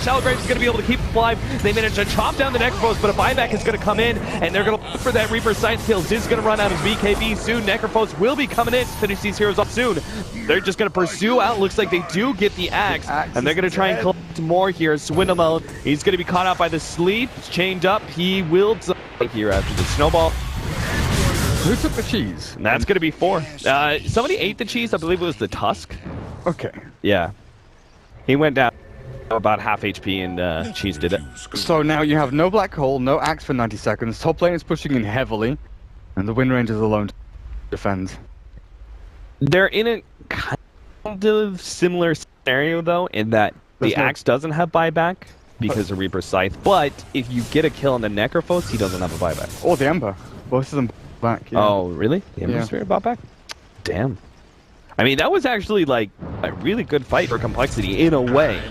Shallow Graves is going to be able to keep it alive. They managed to chop down the Necrophos, but a buyback is going to come in, and they're going to look for that Reaper Science kill. Ziz is going to run out of BKB soon. Necrophos will be coming in to finish these heroes off soon. They're just going to pursue out. Looks like they do get the axe, and they're going to try and collect more here. Swindle, he's going to be caught out by the sleep. Chained up. He will die here after the Snowball. Who took the cheese? And that's going to be 4. Somebody ate the cheese. I believe it was the Tusk. Okay. Yeah. He went down about half HP and cheese did it. So now you have no Black Hole, no Axe for 90 seconds. Top lane is pushing in heavily, and the Wind Rangers alone to defend. They're in a kind of similar scenario, though, in that the Axe doesn't have buyback because of Reaper Scythe, but if you get a kill on the Necrophos, he doesn't have a buyback. Or the Ember. Both of them back, yeah. Oh, really? The Ember Spirit bought back? Damn. I mean, that was actually, like, a really good fight for compLexity, in a way.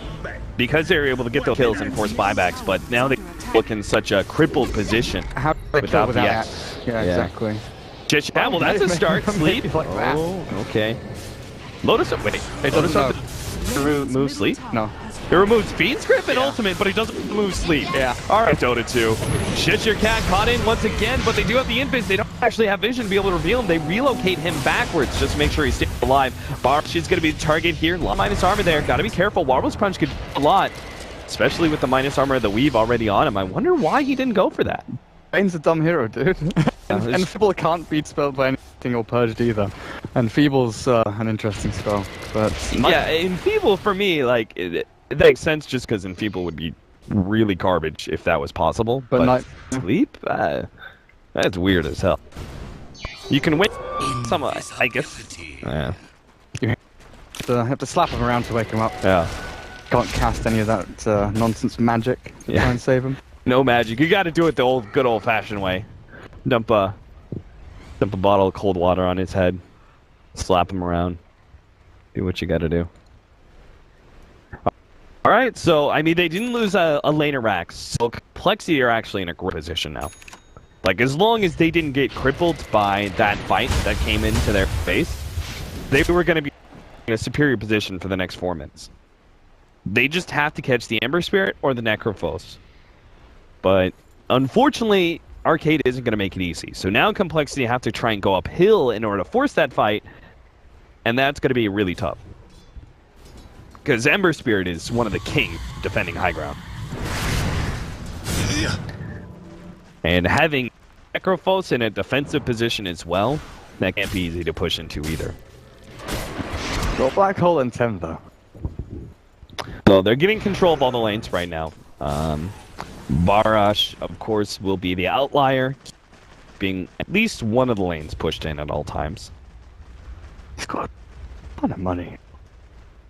Because they were able to get those kills and force buybacks, but now they look in such a crippled position without the Axe. Yeah, exactly. Yeah, well, that's a start. Sleep. Oh, okay. Lotus, wait. Lotus remove Sleep? No. It removes Speed Script and Ultimate, but he doesn't remove Sleep. Yeah. Alright, Dota 2. Shit your cat caught in once again, but they do have the infants. They don't actually have vision to be able to reveal him. They relocate him backwards just to make sure he stays alive. Barsh is going to be the target here. Minus armor there. Got to be careful. Warble's Punch could do a lot, especially with the minus armor of the Weave already on him. I wonder why he didn't go for that. Bane's a dumb hero, dude. and Feeble can't beat spelled by anything or purged either. And Feeble's an interesting spell. But yeah, Enfeeble for me, like, it makes sense just because Enfeeble would be really garbage if that was possible. But Sleep? That's weird as hell. You can win some, I guess. Yeah. You have to slap him around to wake him up. Yeah. Can't cast any of that nonsense magic to try and save him. No magic. You got to do it the good old-fashioned way. Dump a bottle of cold water on his head. Slap him around. Do what you got to do. All right, so I mean they didn't lose a laner Rax, so compLexity are actually in a great position now. Like as long as they didn't get crippled by that fight that came into their face, they were going to be in a superior position for the next 4 minutes. They just have to catch the Ember Spirit or the Necrophos. But unfortunately, Arcade isn't going to make it easy. So now compLexity have to try and go uphill in order to force that fight, and that's going to be really tough. Because Ember Spirit is one of the king defending high ground. And having Necrophos in a defensive position as well, that can't be easy to push into either. Got Black Hole and 10 though. So they're getting control of all the lanes right now. Barash, of course, will be the outlier, being at least one of the lanes pushed in at all times. He's got a ton of money.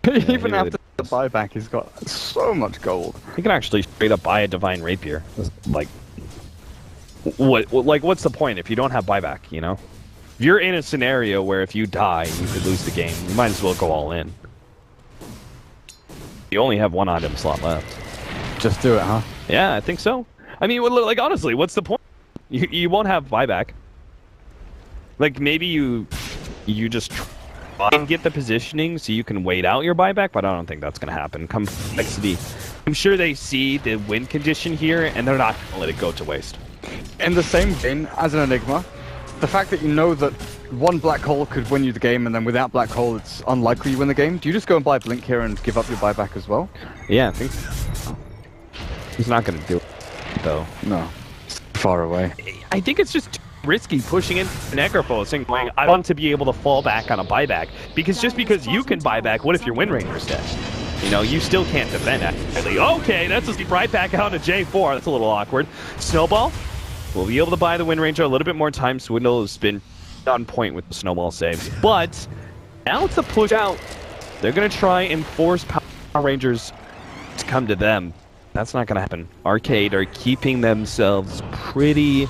Yeah, even really after the buyback, he's got so much gold. He can actually straight up buy a Divine Rapier. Like, what's the point if you don't have buyback, you know? If you're in a scenario where if you die, you could lose the game, you might as well go all in. You only have one item slot left. Just do it, huh? Yeah, I think so. I mean, like, honestly, what's the point? You won't have buyback. Like, maybe you just try and get the positioning so you can wait out your buyback, but I don't think that's going to happen. compLexity. I'm sure they see the win condition here, and they're not going to let it go to waste. In the same vein as an Enigma, the fact that you know that one black hole could win you the game, and then without black hole, it's unlikely you win the game. Do you just go and buy Blink here and give up your buyback as well? Yeah, I think so. He's not going to do it, though. No. Far away. I think it's just too risky pushing in Necrophos and going, I want to be able to fall back on a buyback. Because just because you can buy back, what if your win ranger's dead? You know, you still can't defend actually. Okay, that's a steep right back out to J4. That's a little awkward. Snowball will be able to buy the win ranger a little bit more time. Swindle has been on point with the snowball saves. But now it's the push out. They're going to try and force Power Rangers to come to them. That's not going to happen. Arcade are keeping themselves pretty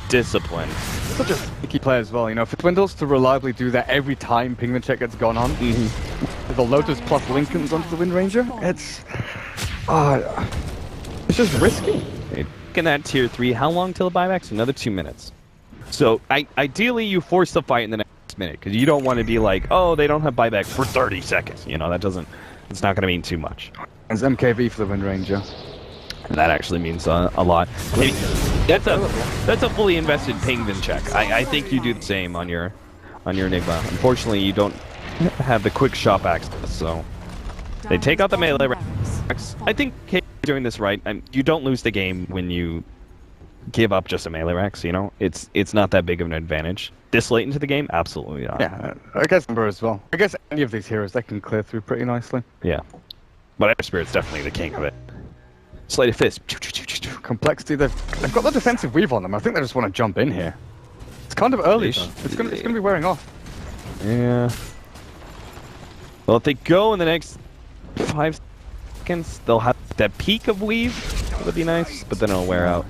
disciplined. Such a sneaky play as well, you know, for Swindles to reliably do that every time Penguin Check gets gone on. The Lotus plus Lincolns onto the Wind Ranger, it's just risky. In that tier 3, how long till the buyback's? Another 2 minutes. So ideally you force the fight in the next minute, because you don't want to be like, oh, they don't have buyback for 30 seconds. You know, it's not going to mean too much. It's MKV for the Wind Ranger. And that actually means a lot. Maybe that's a fully invested Penguin Check. I think you do the same on your Enigma. Unfortunately, you don't have the quick shop access, so they take out the melee racks. I think you're doing this right. You don't lose the game when you give up just a melee racks. You know, it's not that big of an advantage. This late into the game, absolutely not. Yeah, I guess Ember as well. I guess any of these heroes they can clear through pretty nicely. Yeah, but Ember Spirit's definitely the king of it. Sleight of Fist. compLexity, they've got the defensive weave on them. I think they just want to jump in here. It's kind of early, though. It's gonna be wearing off. Yeah. Well, if they go in the next 5 seconds, they'll have that peak of weave. That'll be nice, but then it'll wear out.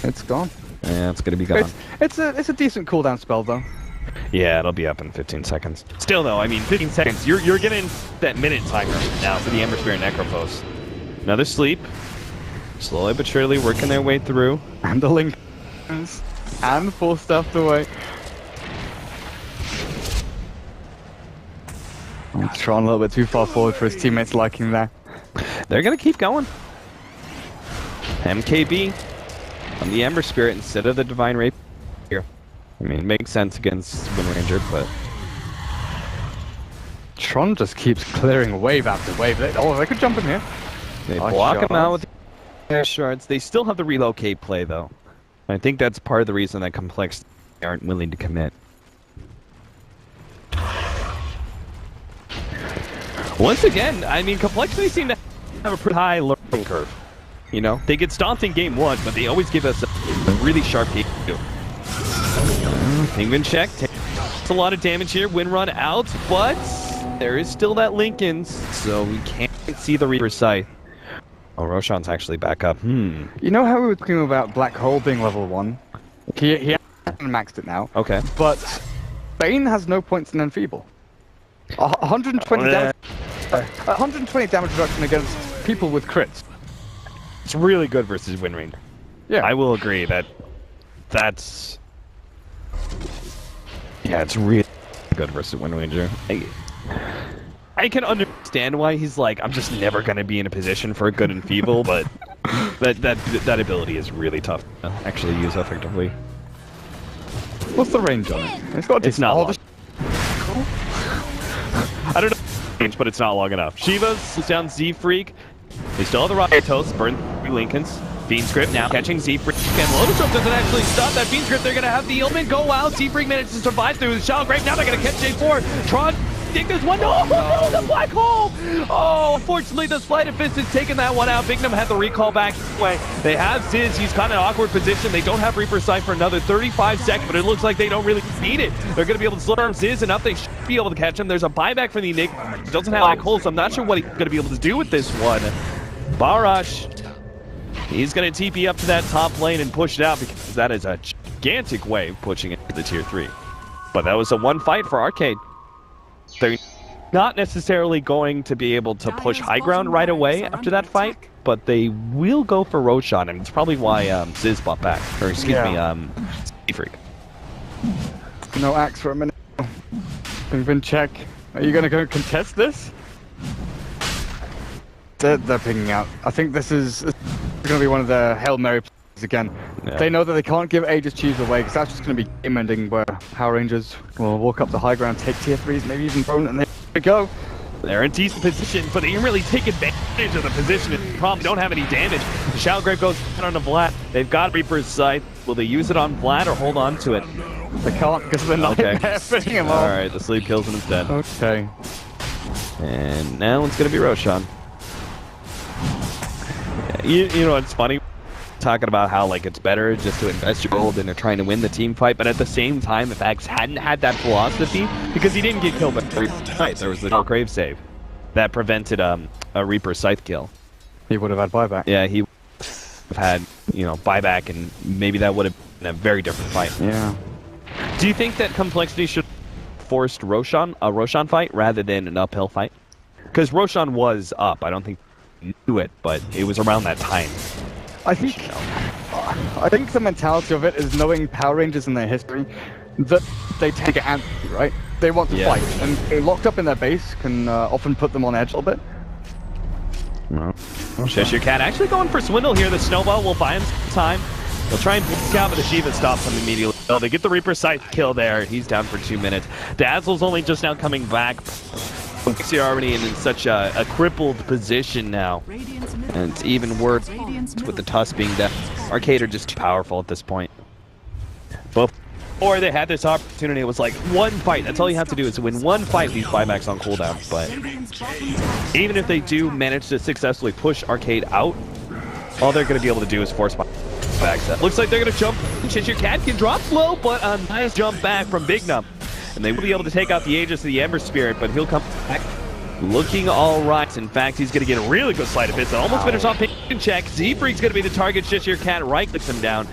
It's gone. Yeah, it's gonna be gone. It's a decent cooldown spell, though. Yeah, it'll be up in 15 seconds. Still, though, I mean, 15 seconds. You're getting that minute timer now for the Ember Spirit Necrophos. Another sleep. Slowly but surely working their way through. And the Lincolns. And full stuffed away. Tron a little bit too far forward for his teammates liking that. They're gonna keep going. MKB on the Ember Spirit instead of the Divine Rape here. I mean, it makes sense against Wind Ranger, but Tron just keeps clearing wave after wave. They could jump in here. They block him out with the shards. They still have the relocate play, though. I think that's part of the reason that compLexity aren't willing to commit. Once again, I mean, compLexity seem to have a pretty high learning curve. You know, they get stomped in game 1, but they always give us a really sharp game 2. Penguin Check takes a lot of damage here. Wind Run out, but there is still that Lincoln's, so we can't see the Reaper Scythe. Oh, Roshan's actually back up. You know how we were talking about Black Hole being level 1? He hasn't maxed it now. Okay. But Bane has no points in Enfeeble. 120 damage. 120 damage reduction against people with crits. It's really good versus Wind Ranger. Yeah. I will agree that's... Yeah, it's really good versus Wind Ranger. I can understand why he's like, I'm just never going to be in a position for a good Enfeeble, but that ability is really tough to actually use effectively. What's the range on it? It's not long. I don't know the range, but it's not long enough. Shiva's down Z-Freak. They still have the Rocket Toast, burn 3 Lincolns. Fiend Script now catching Z-Freak, and Lotus Rope doesn't actually stop that Fiend Script. They're going to have the Illumin go out. Z-Freak manages to survive through the Shadow Grave. Now they're going to catch J4. Tron, I think there's one. No, the Black Hole! Oh, unfortunately, the Sleight of Fist has taken that one out. Bignum had the recall back anyway. They have Ziz. He's kind of an awkward position. They don't have Reaper Sight for another 35 seconds, but it looks like they don't really need it. They're going to be able to slow down Ziz enough. They should be able to catch him. There's a buyback for the Enigma. He doesn't have Black Hole, so I'm not sure what he's going to be able to do with this one. Barash, he's going to TP up to that top lane and push it out because that is a gigantic wave pushing it to the tier 3. But that was a one fight for Arcade. not necessarily going to be able to push high ground right away after that fight, but they will go for Roshan, and it's probably why Ziz bought back, or excuse me, Freak. No axe for a minute. Penguin check. Are you going to go contest this? They're picking out. I think this is going to be one of the Hail Mary plays again. Yeah. They know that they can't give Aegis Cheese away, because that's just going to be game ending where PowerRangers will walk up to high ground, take tier 3s, maybe even Bone, and there we go. They're in decent position, but they can really take advantage of the position and probably don't have any damage. The Shadowgrave goes down on Vlad. They've got Reaper's Sight. Will they use it on Vlad or hold on to it? They can't because of the nightmare fitting him off. Alright, the sleep kills him instead. Okay. And now it's going to be Roshan. You know, it's funny talking about how like it's better just to invest your gold than trying to win the team fight, but at the same time, if Axe hadn't had that philosophy, because he didn't get killed by Reaper's Scythe, there was the Grave save that prevented a Reaper Scythe kill. He would have had buyback. Yeah, he would have had, you know, buyback, and maybe that would have been a very different fight. Yeah. Do you think that compLexity should have forced a Roshan fight rather than an uphill fight? Because Roshan was up. I don't think he knew it, but it was around that time. I think the mentality of it is knowing PowerRangers and their history, that they take it anti, right? They want to fight, and being locked up in their base can often put them on edge a little bit. No. Cheshire Cat actually going for Swindle here. The Snowball will buy him some time. They'll try and pick out, but the Shiva stops him immediately. Oh, they get the Reaper Scythe kill there. He's down for 2 minutes. Dazzle's only just now coming back. He's already in such a crippled position now. And it's even worse with the Tusk being dead. Arcade are just too powerful at this point. Or they had this opportunity, it was like one fight. That's all you have to do is win one fight, these buybacks on cooldown. But even if they do manage to successfully push Arcade out, all they're going to be able to do is force buybacks. Looks like they're going to jump. Cheshire Cat can drop low, but a nice jump back from Big Num. And they will be able to take out the Aegis of the Ember Spirit, but he'll come back looking all right. In fact, he's going to get a really good sleight of hits. Almost finish off Pink check. Z-Freak's going to be the target. Cheshire Cat right-clicks him down.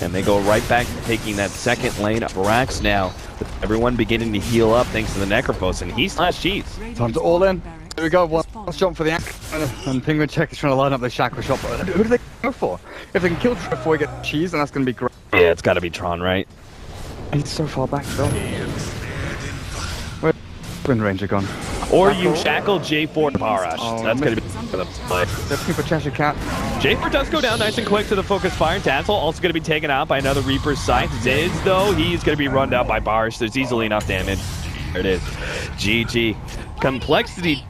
And they go right back to taking that second lane of Brax now. Everyone beginning to heal up thanks to the Necrophos, and he's not cheats. Time to all in. Here we go. One last jump for the axe. And Penguin Check is trying to line up the Shackle Shot. Who do they go for? If they can kill Tron before we get cheese, then that's going to be great. Yeah, it's got to be Tron, right? He's so far back, though. Where's Wind Ranger gone? Or you shackle J4 to Barash. That's going to be for the play. They're looking for Cheshire Cat. J4 does go down nice and quick to the focus fire. Dazzle also going to be taken out by another Reaper's Scythe. Ziz, though, he's going to be run down by Barash. There's easily enough damage. There it is. GG. compLexity.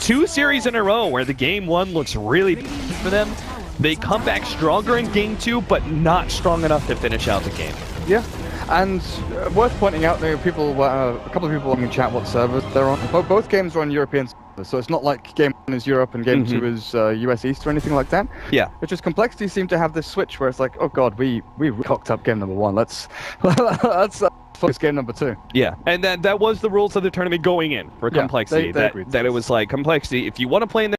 2 series in a row where the game 1 looks really big for them. They come back stronger in game 2, but not strong enough to finish out the game. Yeah. And worth pointing out, there are people, a couple of people in chat what servers they're on. Both games are on European servers, so it's not like game 1 is Europe and game 2 is US East or anything like that. Yeah. It's just compLexity seem to have this switch where it's like, oh god, we cocked up game number 1. Let's focus game number 2. Yeah, and that was the rules of the tournament going in for compLexity. They agreed. That it was like compLexity. If you want to play in the